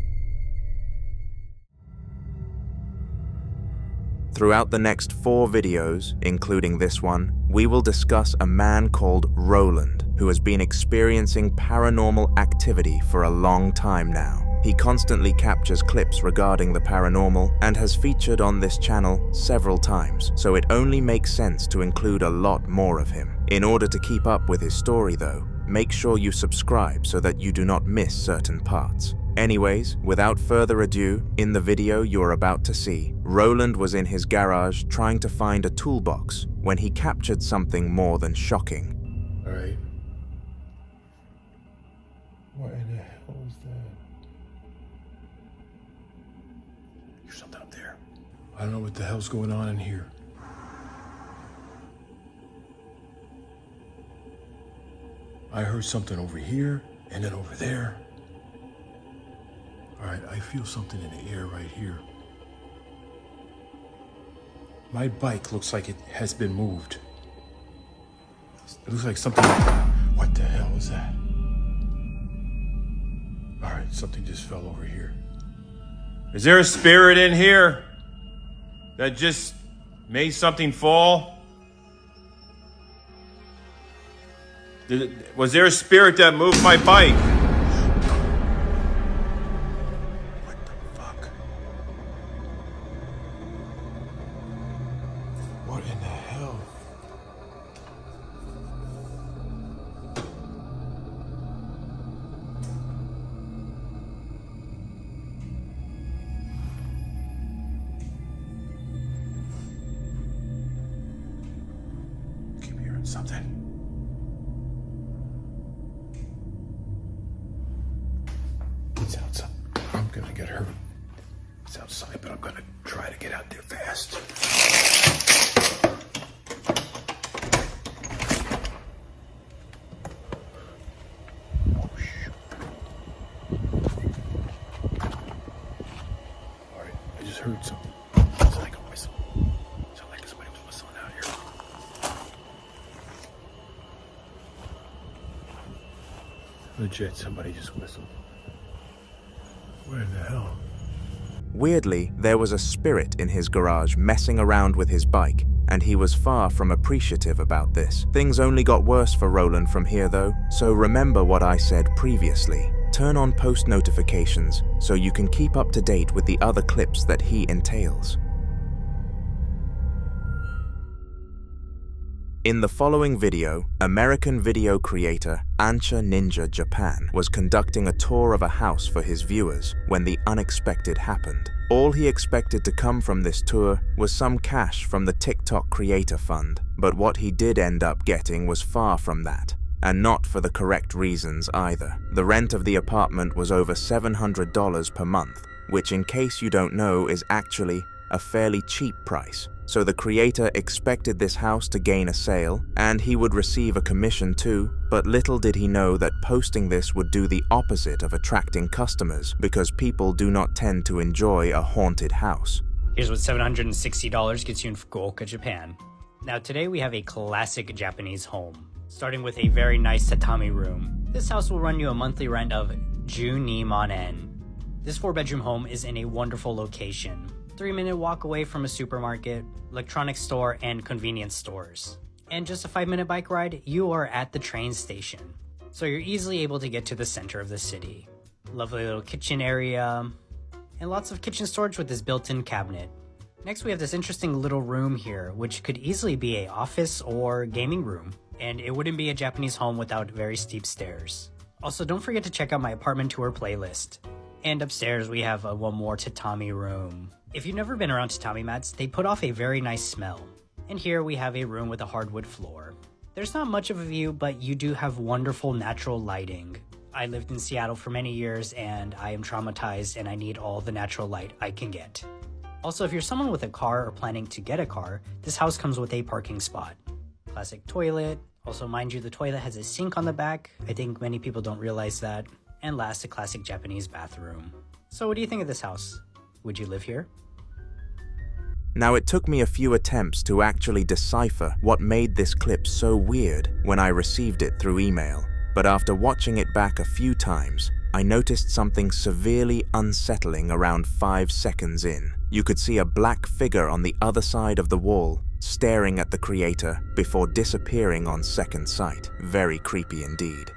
S1: Throughout the next 4 videos, including this one, we will discuss a man called Roland, who has been experiencing paranormal activity for a long time now. He constantly captures clips regarding the paranormal and has featured on this channel several times, so it only makes sense to include a lot more of him. In order to keep up with his story though, make sure you subscribe so that you do not miss certain parts. Anyways, without further ado, in the video you're about to see, Roland was in his garage trying to find a toolbox when he captured something more than shocking.
S9: Alright. What in the hell is that? There's something up there. I don't know what the hell's going on in here. I heard something over here and then over there. All right, I feel something in the air right here. My bike looks like it has been moved. It looks like something... What the hell is that? All right, something just fell over here. Is there a spirit in here that just made something fall? Was there a spirit that moved my bike? Something. He's outside. I'm gonna get hurt. He's outside, but I'm gonna try to get out there fast. Oh, shoot. Alright, I just heard something. It's like a whistle. It's like somebody was whistling out here. Legit, somebody just whistled. Where the hell?
S1: Weirdly, there was a spirit in his garage messing around with his bike, and he was far from appreciative about this. Things only got worse for Roland from here though, so remember what I said previously. Turn on post notifications so you can keep up to date with the other clips that he entails. In the following video, American video creator Ancha Ninja Japan was conducting a tour of a house for his viewers when the unexpected happened. All he expected to come from this tour was some cash from the TikTok Creator Fund, but what he did end up getting was far from that, and not for the correct reasons either. The rent of the apartment was over $700 per month, which in case you don't know is actually a fairly cheap price. So the creator expected this house to gain a sale, and he would receive a commission too, but little did he know that posting this would do the opposite of attracting customers, because people do not tend to enjoy a haunted house.
S11: Here's what $760 gets you in Fukuoka, Japan. Now today we have a classic Japanese home, starting with a very nice tatami room. This house will run you a monthly rent of 12 man. This 4-bedroom home is in a wonderful location. 3-minute walk away from a supermarket, electronics store, and convenience stores. And just a 5-minute bike ride, you are at the train station. So you're easily able to get to the center of the city. Lovely little kitchen area, and lots of kitchen storage with this built-in cabinet. Next we have this interesting little room here, which could easily be an office or gaming room. And it wouldn't be a Japanese home without very steep stairs. Also, don't forget to check out my apartment tour playlist. And upstairs we have one more tatami room. If you've never been around tatami mats, they put off a very nice smell. And here we have a room with a hardwood floor. There's not much of a view, but you do have wonderful natural lighting. I lived in Seattle for many years and I am traumatized and I need all the natural light I can get. Also, if you're someone with a car or planning to get a car, this house comes with a parking spot. Classic toilet. Also, mind you, the toilet has a sink on the back. I think many people don't realize that. And last, a classic Japanese bathroom. So what do you think of this house? Would you live here?
S1: Now it took me a few attempts to actually decipher what made this clip so weird when I received it through email, but after watching it back a few times, I noticed something severely unsettling around 5 seconds in. You could see a black figure on the other side of the wall, staring at the creator before disappearing on second sight. Very creepy indeed.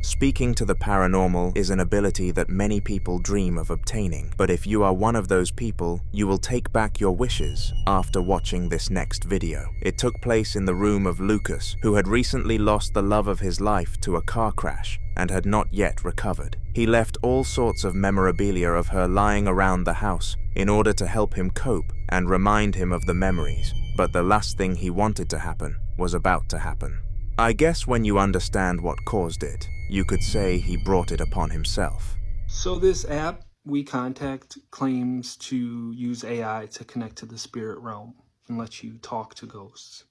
S1: Speaking to the paranormal is an ability that many people dream of obtaining, but if you are one of those people, you will take back your wishes after watching this next video. It took place in the room of Lucas, who had recently lost the love of his life to a car crash and had not yet recovered. He left all sorts of memorabilia of her lying around the house in order to help him cope and remind him of the memories, but the last thing he wanted to happen was about to happen. I guess when you understand what caused it, you could say he brought it upon himself.
S16: So this app, We Contact, claims to use AI to connect to the spirit realm and let you talk to ghosts.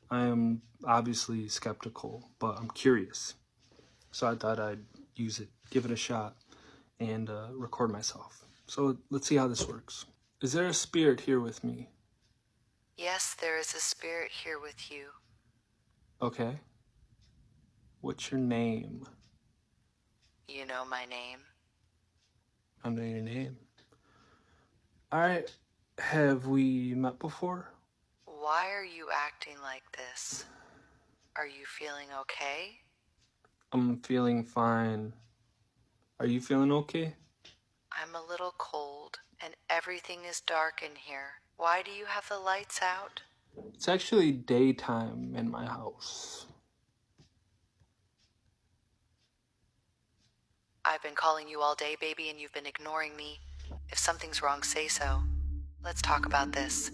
S16: I am obviously skeptical, but I'm curious. So I thought I'd use it, give it a shot, and record myself. So let's see how this works. Is there a spirit here with me?
S12: Yes, there is a spirit here with you.
S16: Okay. What's your name?
S12: You know my name.
S16: I know your name. Alright, have we met before?
S12: Why are you acting like this? Are you feeling okay?
S16: I'm feeling fine. Are you feeling okay?
S12: I'm a little cold, and everything is dark in here. Why do you have the lights out?
S16: It's actually daytime in my house.
S12: I've been calling you all day, baby, and you've been ignoring me. If something's wrong, say so. Let's talk about this.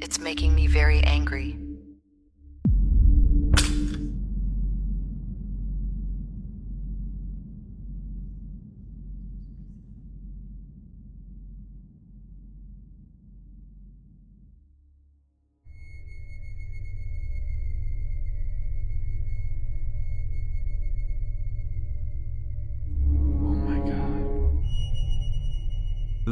S12: It's making me very angry.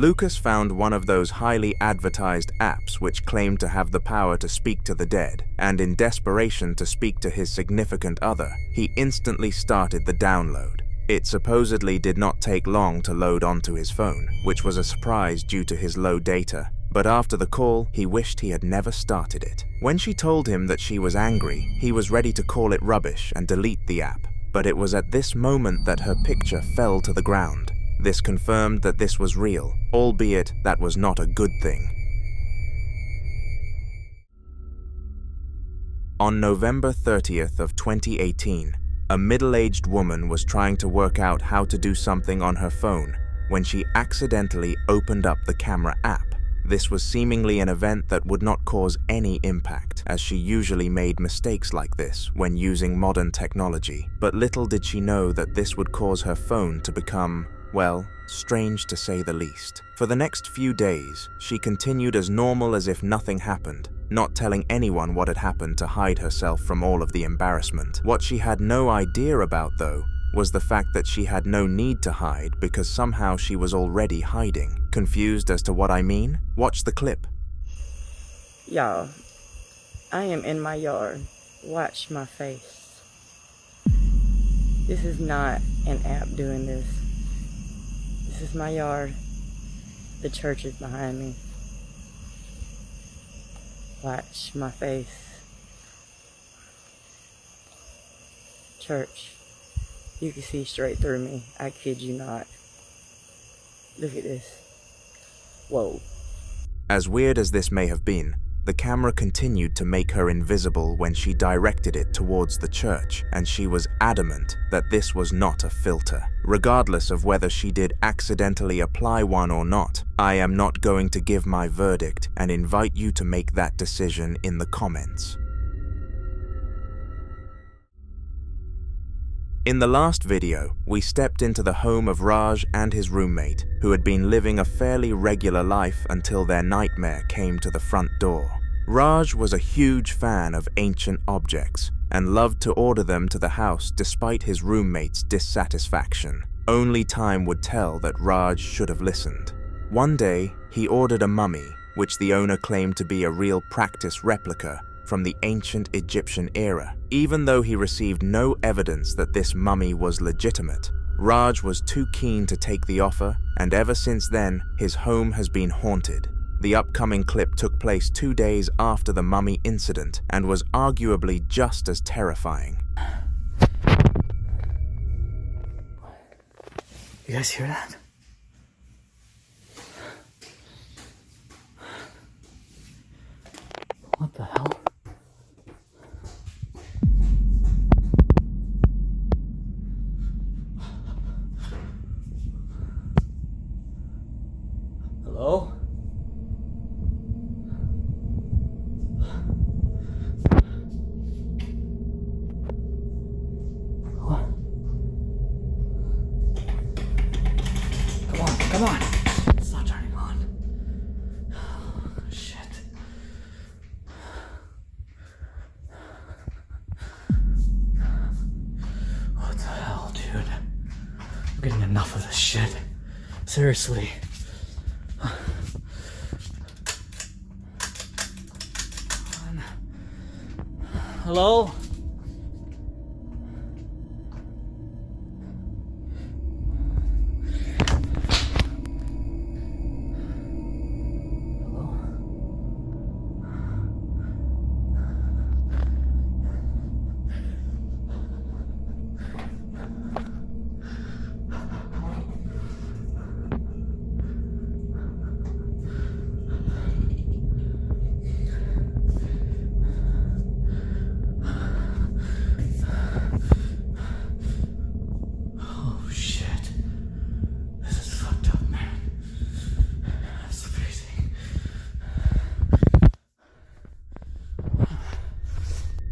S1: Lucas found one of those highly advertised apps which claimed to have the power to speak to the dead, and in desperation to speak to his significant other, he instantly started the download. It supposedly did not take long to load onto his phone, which was a surprise due to his low data, but after the call, he wished he had never started it. When she told him that she was angry, he was ready to call it rubbish and delete the app, but it was at this moment that her picture fell to the ground. This confirmed that this was real, albeit that was not a good thing. On November 30th of 2018, a middle-aged woman was trying to work out how to do something on her phone when she accidentally opened up the camera app. This was seemingly an event that would not cause any impact, as she usually made mistakes like this when using modern technology, but little did she know that this would cause her phone to become, well, strange to say the least. For the next few days, she continued as normal as if nothing happened, not telling anyone what had happened to hide herself from all of the embarrassment. What she had no idea about, though, was the fact that she had no need to hide because somehow she was already hiding. Confused as to what I mean? Watch the clip.
S8: Y'all, I am in my yard. Watch my face. This is not an app doing this. This is my yard. The church is behind me. Watch my face. Church. You can see straight through me. I kid you not. Look at this. Whoa.
S1: As weird as this may have been, the camera continued to make her invisible when she directed it towards the church, and she was adamant that this was not a filter. Regardless of whether she did accidentally apply one or not, I am not going to give my verdict and invite you to make that decision in the comments. In the last video, we stepped into the home of Raj and his roommate, who had been living a fairly regular life until their nightmare came to the front door. Raj was a huge fan of ancient objects and loved to order them to the house despite his roommate's dissatisfaction. Only time would tell that Raj should have listened. One day, he ordered a mummy, which the owner claimed to be a real practice replica from the ancient Egyptian era. Even though he received no evidence that this mummy was legitimate, Raj was too keen to take the offer, and ever since then, his home has been haunted. The upcoming clip took place 2 days after the mummy incident and was arguably just as terrifying.
S21: You guys hear that? What the hell? Hello? What? Come on. It's not turning on. Oh, shit. What the hell, dude? I'm getting enough of this shit. Seriously. Hello?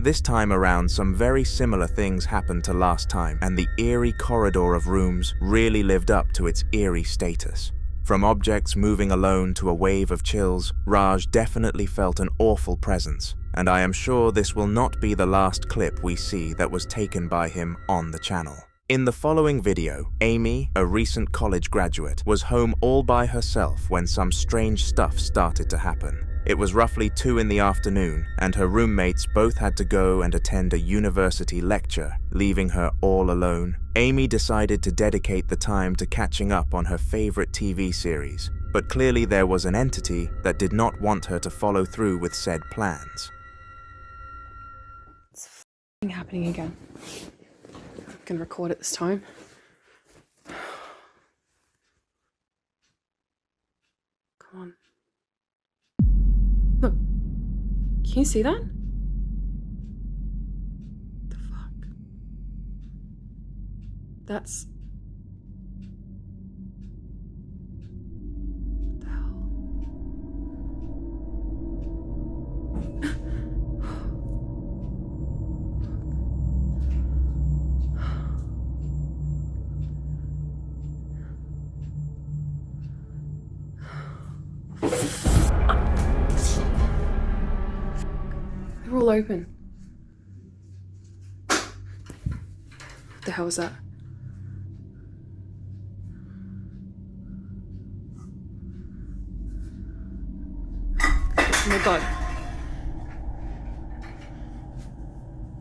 S1: This time around, some very similar things happened to last time, and the eerie corridor of rooms really lived up to its eerie status. From objects moving alone to a wave of chills, Raj definitely felt an awful presence, and I am sure this will not be the last clip we see that was taken by him on the channel. In the following video, Amy, a recent college graduate, was home all by herself when some strange stuff started to happen. It was roughly 2 in the afternoon, and her roommates both had to go and attend a university lecture, leaving her all alone. Amy decided to dedicate the time to catching up on her favorite TV series, but clearly there was an entity that did not want her to follow through with said plans.
S13: It's f***ing happening again. I can record it this time. Come on. Look. Can you see that? The fuck? That's... What the hell? They're all open. What the hell is that? Oh my god.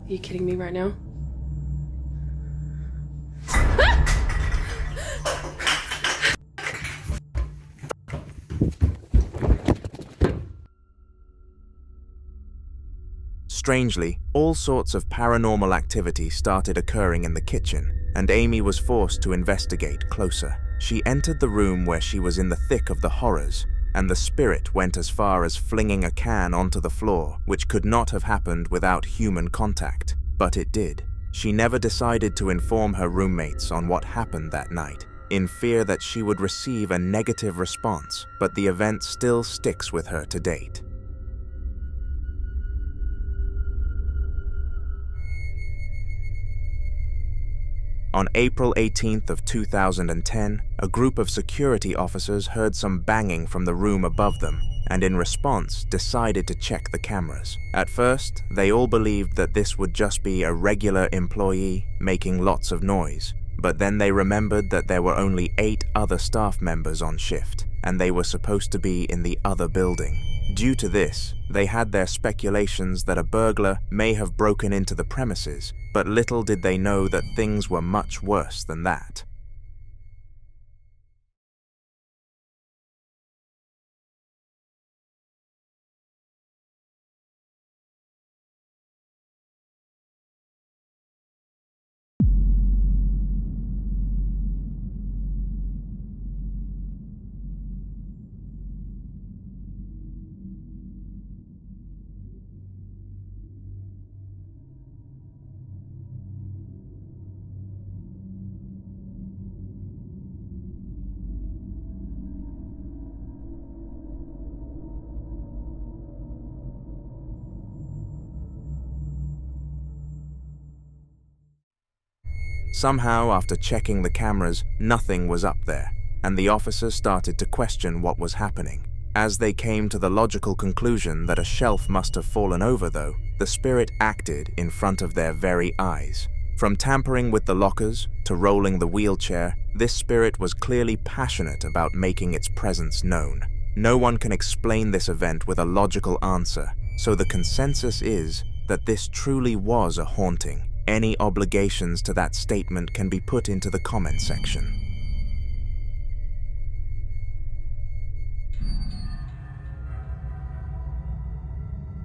S13: Are you kidding me right now?
S1: Strangely, all sorts of paranormal activity started occurring in the kitchen, and Amy was forced to investigate closer. She entered the room where she was in the thick of the horrors, and the spirit went as far as flinging a can onto the floor, which could not have happened without human contact, but it did. She never decided to inform her roommates on what happened that night, in fear that she would receive a negative response, but the event still sticks with her to date. On April 18th of 2010, a group of security officers heard some banging from the room above them, and in response decided to check the cameras. At first, they all believed that this would just be a regular employee making lots of noise, but then they remembered that there were only 8 other staff members on shift, and they were supposed to be in the other building. Due to this, they had their speculations that a burglar may have broken into the premises, but little did they know that things were much worse than that. Somehow, after checking the cameras, nothing was up there, and the officers started to question what was happening. As they came to the logical conclusion that a shelf must have fallen over though, the spirit acted in front of their very eyes. From tampering with the lockers to rolling the wheelchair, this spirit was clearly passionate about making its presence known. No one can explain this event with a logical answer, so the consensus is that this truly was a haunting. Any obligations to that statement can be put into the comment section.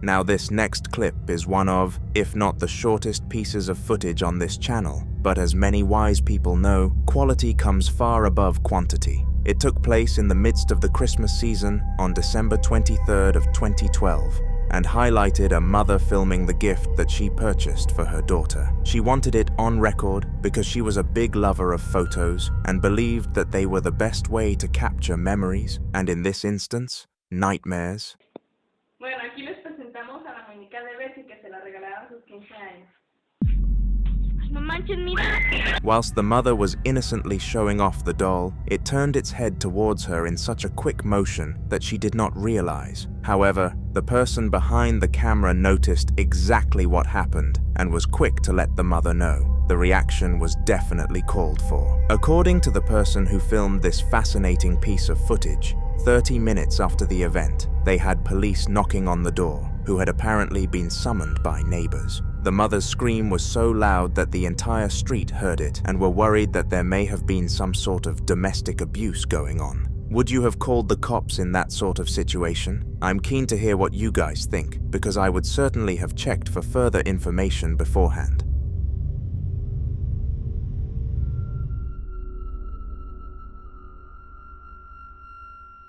S1: Now this next clip is one of, if not the shortest pieces of footage on this channel, but as many wise people know, quality comes far above quantity. It took place in the midst of the Christmas season on December 23rd of 2012. And highlighted a mother filming the gift that she purchased for her daughter. She wanted it on record because she was a big lover of photos and believed that they were the best way to capture memories, and in this instance, nightmares.
S2: Bueno, aquí les presentamos a la muñeca de Bessie que se la regalaron a sus 15 años.
S1: Whilst the mother was innocently showing off the doll, it turned its head towards her in such a quick motion that she did not realize. However, the person behind the camera noticed exactly what happened and was quick to let the mother know. the reaction was definitely called for. According to the person who filmed this fascinating piece of footage, 30 minutes after the event, they had police knocking on the door, who had apparently been summoned by neighbors. The mother's scream was so loud that the entire street heard it and were worried that there may have been some sort of domestic abuse going on. Would you have called the cops in that sort of situation? I'm keen to hear what you guys think, because I would certainly have checked for further information beforehand.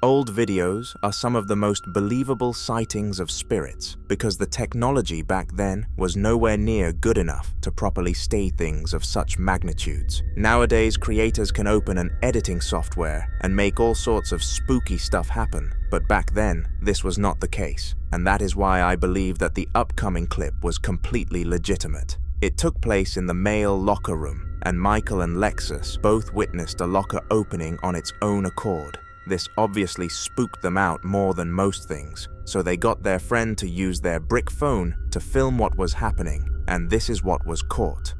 S1: Old videos are some of the most believable sightings of spirits because the technology back then was nowhere near good enough to properly stay things of such magnitudes. Nowadays, creators can open an editing software and make all sorts of spooky stuff happen, but back then, this was not the case, and that is why I believe that the upcoming clip was completely legitimate. It took place in the male locker room, and Michael and Lexus both witnessed a locker opening on its own accord. This obviously spooked them out more than most things, so they got their friend to use their brick phone to film what was happening, and this is what was caught.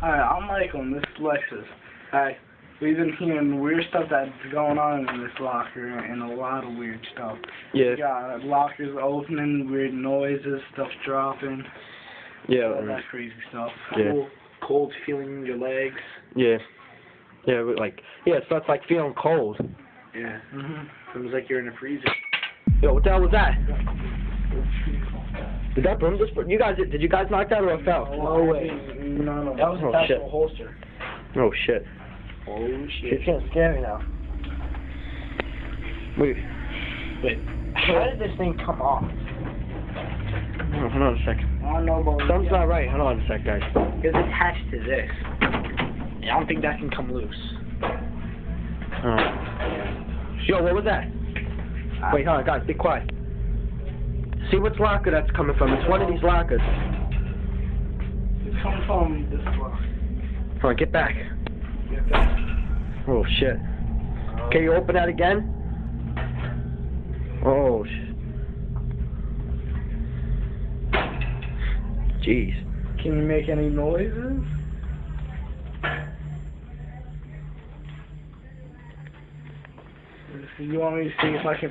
S17: Hi, I'm Michael and this is Lexus. Hi, we've been hearing weird stuff that's going on in this locker and a lot of weird stuff.
S14: Yeah.
S17: We got lockers opening, weird noises, stuff dropping.
S14: Yeah.
S17: All that crazy stuff.
S14: Yeah.
S17: Cold feeling in your legs.
S14: Yeah. Yeah, it starts like feeling cold.
S17: Yeah. Feels like you're in a freezer.
S14: Yo, what the hell was that? Did that broom just... Did you guys knock that or it fell?
S17: No way. No. That was an actual holster.
S14: Oh, shit.
S17: Oh, shit.
S14: It's getting scary now. Wait.
S17: How did this thing come off?
S14: Oh, hold on a second.
S17: I don't know, but...
S14: Something's not right. Hold on a sec, guys.
S17: It's attached to this. I don't think that can come loose.
S14: Yo, what was that? Wait, hold on, guys, be quiet. See which locker that's coming from. It's one of these lockers.
S17: It's coming from this locker.
S14: Hold on, get back.
S17: Get back.
S14: Oh, shit. Can you open that again? Oh, jeez.
S17: Can you make any noises? You want me to see if I can...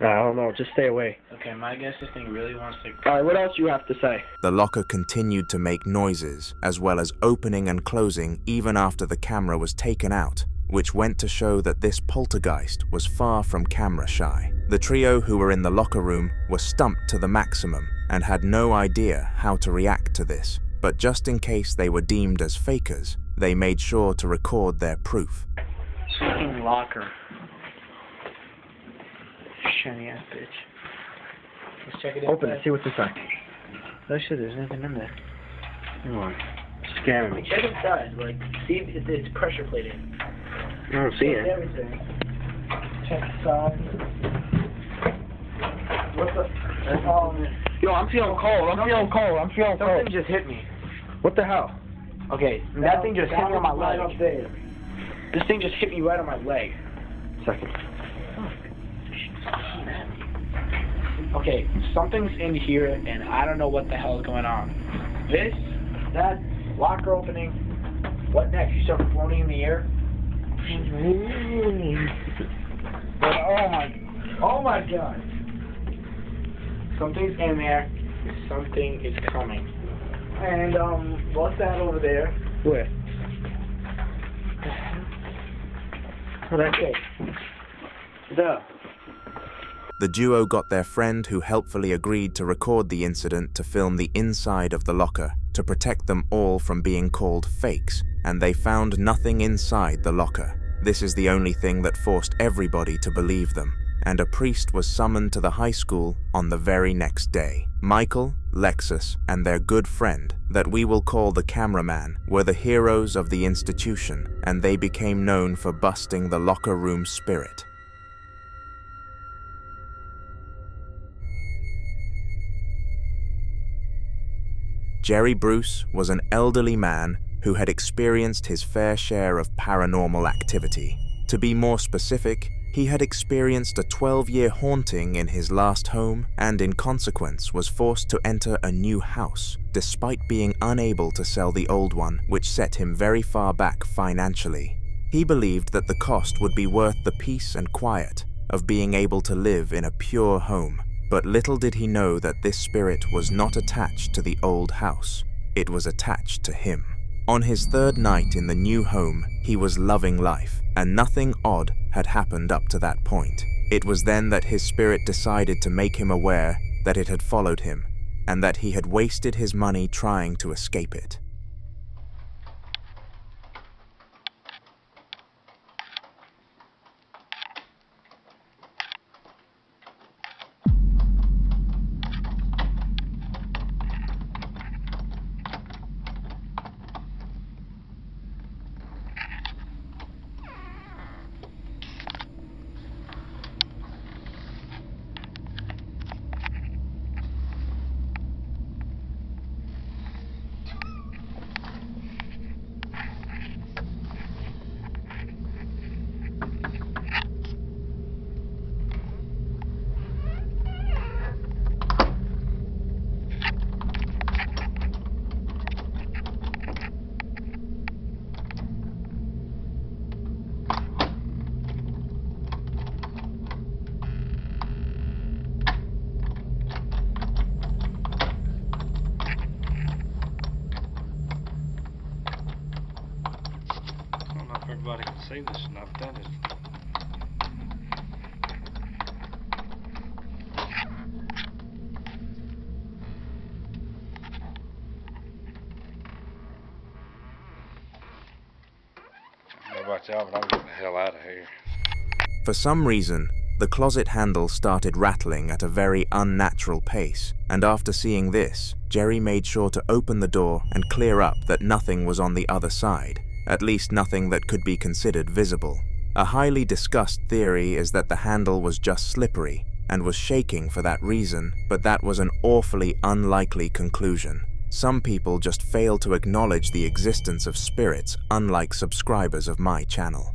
S14: I don't know, just stay away.
S17: Okay, my guess this thing really wants to...
S14: Alright, what else you have to say?
S1: The locker continued to make noises, as well as opening and closing even after the camera was taken out, which went to show that this poltergeist was far from camera shy. The trio who were in the locker room were stumped to the maximum and had no idea how to react to this, but just in case they were deemed as fakers, they made sure to record their proof.
S17: Fucking locker. Shiny ass bitch. Let's check it out.
S14: Open it, see what's inside.
S17: Oh shit, there's nothing in there.
S14: Come on. Scaring me.
S17: Check inside, see if it's pressure plated.
S14: I don't see it.
S17: Everything. Check inside. What the?
S14: Yo, I'm feeling cold.
S17: Something just hit me.
S14: What the hell?
S17: Okay, that thing just hit me on my leg. Right up there. This thing just hit me right on my leg.
S14: Second.
S17: Okay, something's in here, and I don't know what the hell is going on. This, that, locker opening. What next? You start floating in the air? Oh my god. Something's in there. Something is coming. And, what's that over there?
S14: Where?
S17: Okay.
S1: The duo got their friend who helpfully agreed to record the incident to film the inside of the locker to protect them all from being called fakes, and they found nothing inside the locker. This is the only thing that forced everybody to believe them, and a priest was summoned to the high school on the very next day. Michael, Lexus, and their good friend, that we will call the cameraman, were the heroes of the institution, and they became known for busting the locker room spirit. Jerry Bruce was an elderly man who had experienced his fair share of paranormal activity. To be more specific, He had experienced a 12-year haunting in his last home and in consequence was forced to enter a new house, despite being unable to sell the old one, which set him very far back financially. He believed that the cost would be worth the peace and quiet of being able to live in a pure home. But little did he know that this spirit was not attached to the old house. It was attached to him. On his third night in the new home, he was loving life, and nothing odd had happened up to that point. It was then that his spirit decided to make him aware that it had followed him, and that he had wasted his money trying to escape it.
S3: Everybody can see this, and I've done it. I don't know about y'all, but I'm getting the hell out of here.
S1: For some reason, the closet handle started rattling at a very unnatural pace, and after seeing this, Jerry made sure to open the door and clear up that nothing was on the other side. At least nothing that could be considered visible. A highly discussed theory is that the handle was just slippery and was shaking for that reason, but that was an awfully unlikely conclusion. Some people just fail to acknowledge the existence of spirits, unlike subscribers of my channel.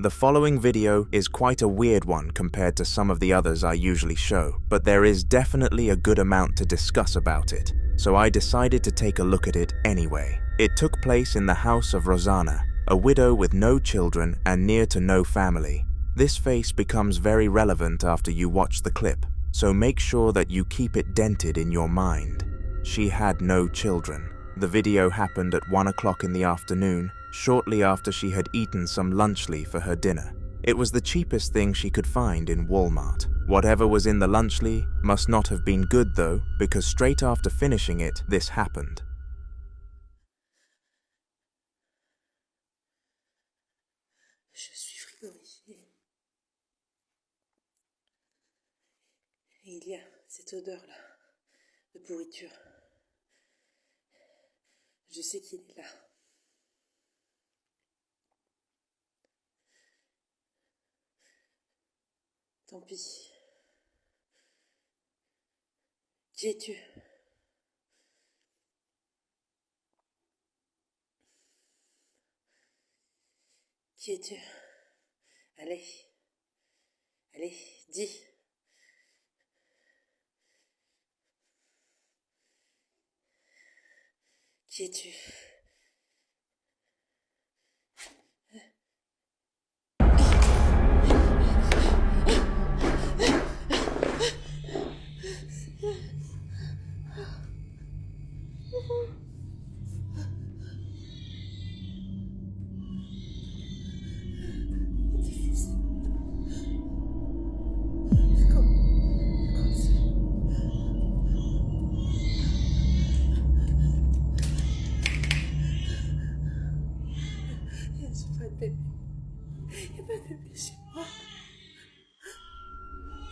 S1: The following video is quite a weird one compared to some of the others I usually show, but there is definitely a good amount to discuss about it, so I decided to take a look at it anyway. It took place in the house of Rosanna, a widow with no children and near to no family. This face becomes very relevant after you watch the clip, so make sure that you keep it dented in your mind. She had no children. The video happened at 1 o'clock in the afternoon, shortly after she had eaten some lunchly for her dinner. It was the cheapest thing she could find in Walmart. Whatever was in the lunchly must not have been good though, because straight after finishing it, this happened.
S18: Je suis frigorifiée. Et il y a cette odeur-là, de pourriture. Je sais qu'il est là. Tant pis. Qui es-tu? Qui es-tu? Allez. Allez, dis. Qui es-tu?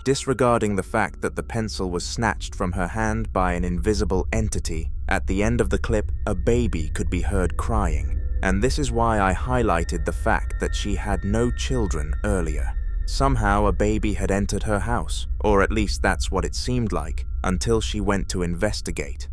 S1: Disregarding the fact that the pencil was snatched from her hand by an invisible entity, at the end of the clip, a baby could be heard crying. And this is why I highlighted the fact that she had no children earlier. Somehow a baby had entered her house, or at least that's what it seemed like, until she went to investigate.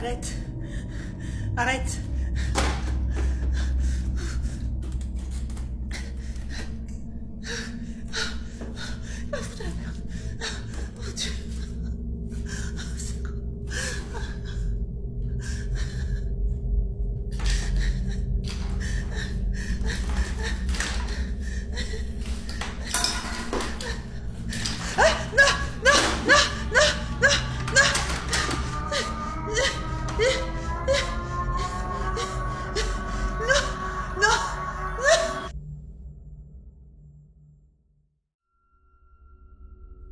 S18: Arrête. Arrête.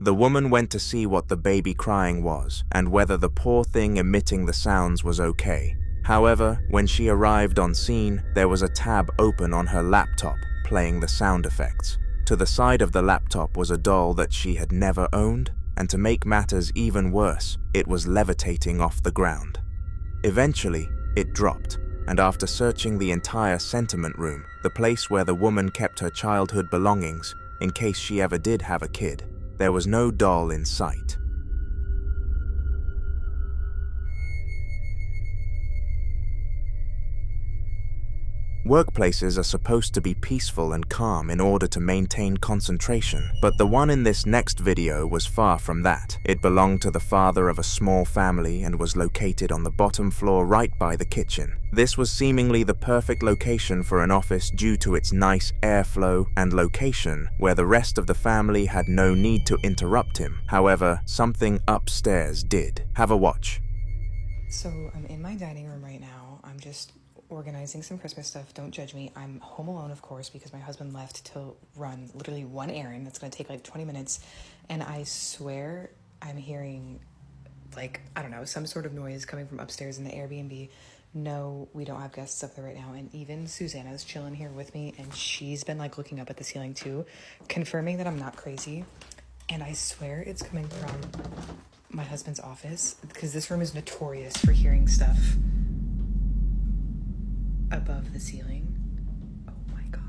S1: The woman went to see what the baby crying was and whether the poor thing emitting the sounds was okay. However, when she arrived on scene, there was a tab open on her laptop playing the sound effects. To the side of the laptop was a doll that she had never owned, and to make matters even worse, it was levitating off the ground. Eventually, it dropped, and after searching the entire sentiment room, the place where the woman kept her childhood belongings, in case she ever did have a kid, there was no doll in sight. Workplaces are supposed to be peaceful and calm in order to maintain concentration, but the one in this next video was far from that. It belonged to the father of a small family and was located on the bottom floor right by the kitchen. This was seemingly the perfect location for an office due to its nice airflow and location where the rest of the family had no need to interrupt him. However, something upstairs did. Have a watch.
S13: So I'm in my dining room right now. I'm just organizing some Christmas stuff. Don't judge me. I'm home alone, of course, because my husband left to run literally one errand that's going to take like 20 minutes. And I swear I'm hearing like, I don't know, some sort of noise coming from upstairs in the Airbnb. No, we don't have guests up there right now. And even Susanna's chilling here with me, and she's been like looking up at the ceiling too, confirming that I'm not crazy. And I swear it's coming from my husband's office, because this room is notorious for hearing stuff above the ceiling. Oh my god.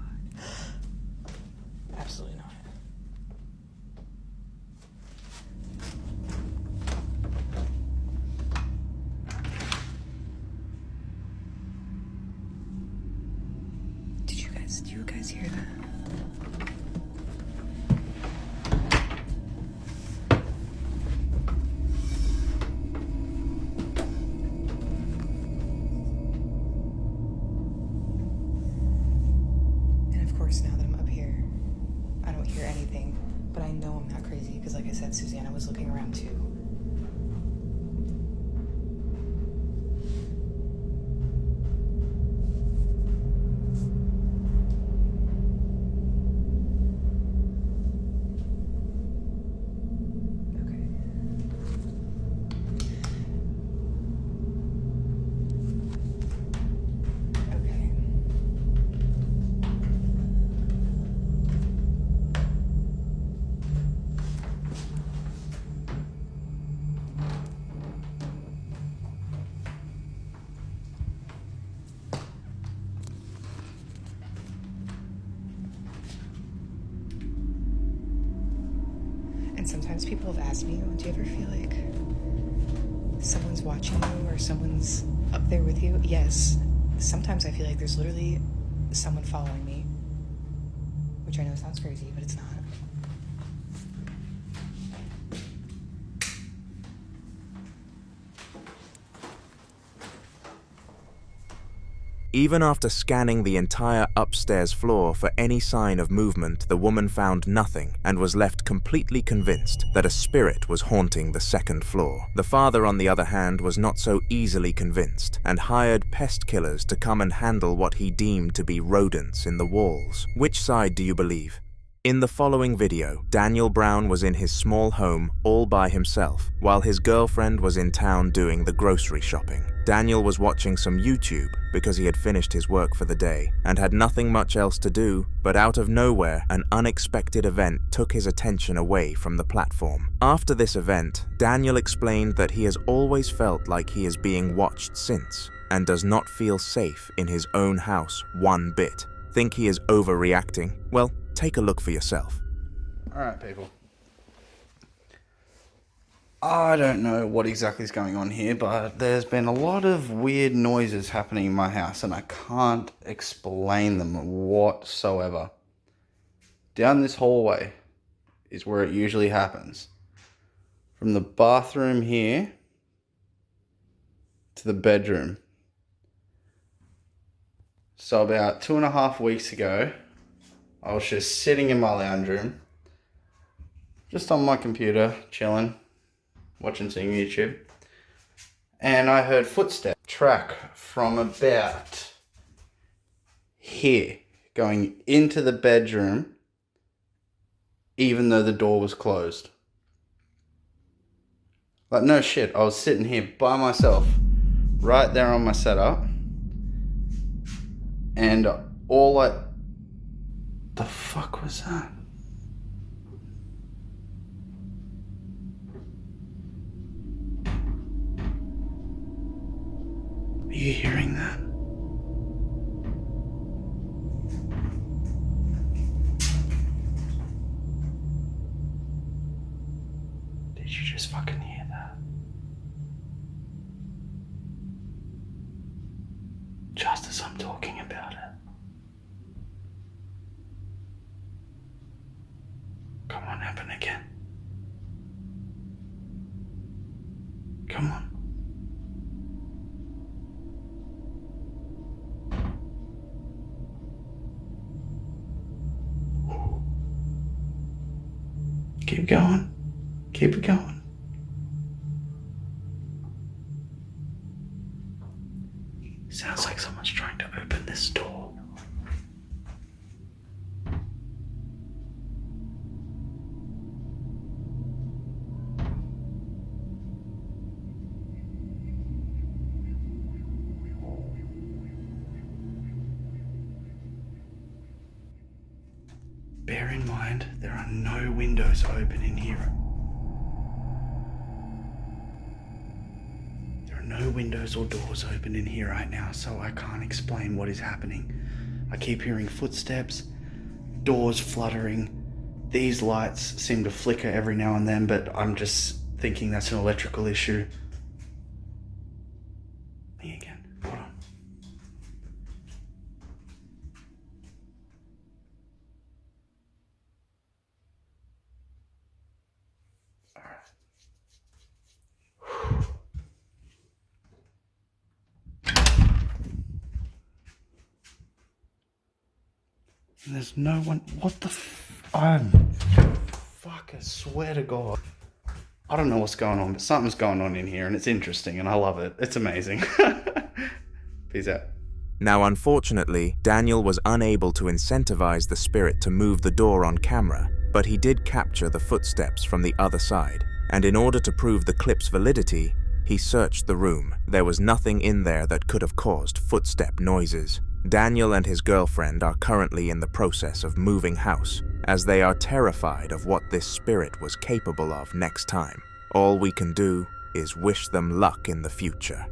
S13: Absolutely not. Do you guys hear that? Now that I'm up here, I don't hear anything, but I know I'm not crazy because, like I said, Susanna was looking around too. And sometimes people have asked me, do you ever feel like someone's watching you or someone's up there with you? Yes. Sometimes I feel like there's literally someone following me, which I know sounds crazy, but it's not.
S1: Even after scanning the entire upstairs floor for any sign of movement, the woman found nothing and was left completely convinced that a spirit was haunting the second floor. The father, on the other hand, was not so easily convinced and hired pest killers to come and handle what he deemed to be rodents in the walls. Which side do you believe? In the following video, Daniel Brown was in his small home all by himself, while his girlfriend was in town doing the grocery shopping. Daniel was watching some YouTube because he had finished his work for the day and had nothing much else to do, but out of nowhere, an unexpected event took his attention away from the platform. After this event, Daniel explained that he has always felt like he is being watched since, and does not feel safe in his own house one bit. Think he is overreacting? Well, take a look for yourself.
S15: Alright, people. I don't know what exactly is going on here, but there's been a lot of weird noises happening in my house, and I can't explain them whatsoever. Down this hallway is where it usually happens. From the bathroom here to the bedroom. So about 2.5 weeks ago, I was just sitting in my lounge room, just on my computer, chilling, watching some YouTube, and I heard footsteps track from about here, going into the bedroom, even though the door was closed. Like, no shit, I was sitting here by myself, right there on my setup, and the fuck was that? Are you hearing that? Did you just fucking hear that? Just as I'm talking about it. Come on, happen again. Come on. Keep going. Keep it going. Sounds like someone's trying to open this door. Bear in mind, there are no windows open in here. There are no windows or doors open in here right now, so I can't explain what is happening. I keep hearing footsteps, doors fluttering. These lights seem to flicker every now and then, but I'm just thinking that's an electrical issue. Me again. Hold on. And there's no one. What the fuck, I swear to God. I don't know what's going on, but something's going on in here, and it's interesting, and I love it. It's amazing. Peace out.
S1: Now, unfortunately, Daniel was unable to incentivize the spirit to move the door on camera, but he did capture the footsteps from the other side, and in order to prove the clip's validity, he searched the room. There was nothing in there that could have caused footstep noises. Daniel and his girlfriend are currently in the process of moving house, as they are terrified of what this spirit was capable of next time. All we can do is wish them luck in the future.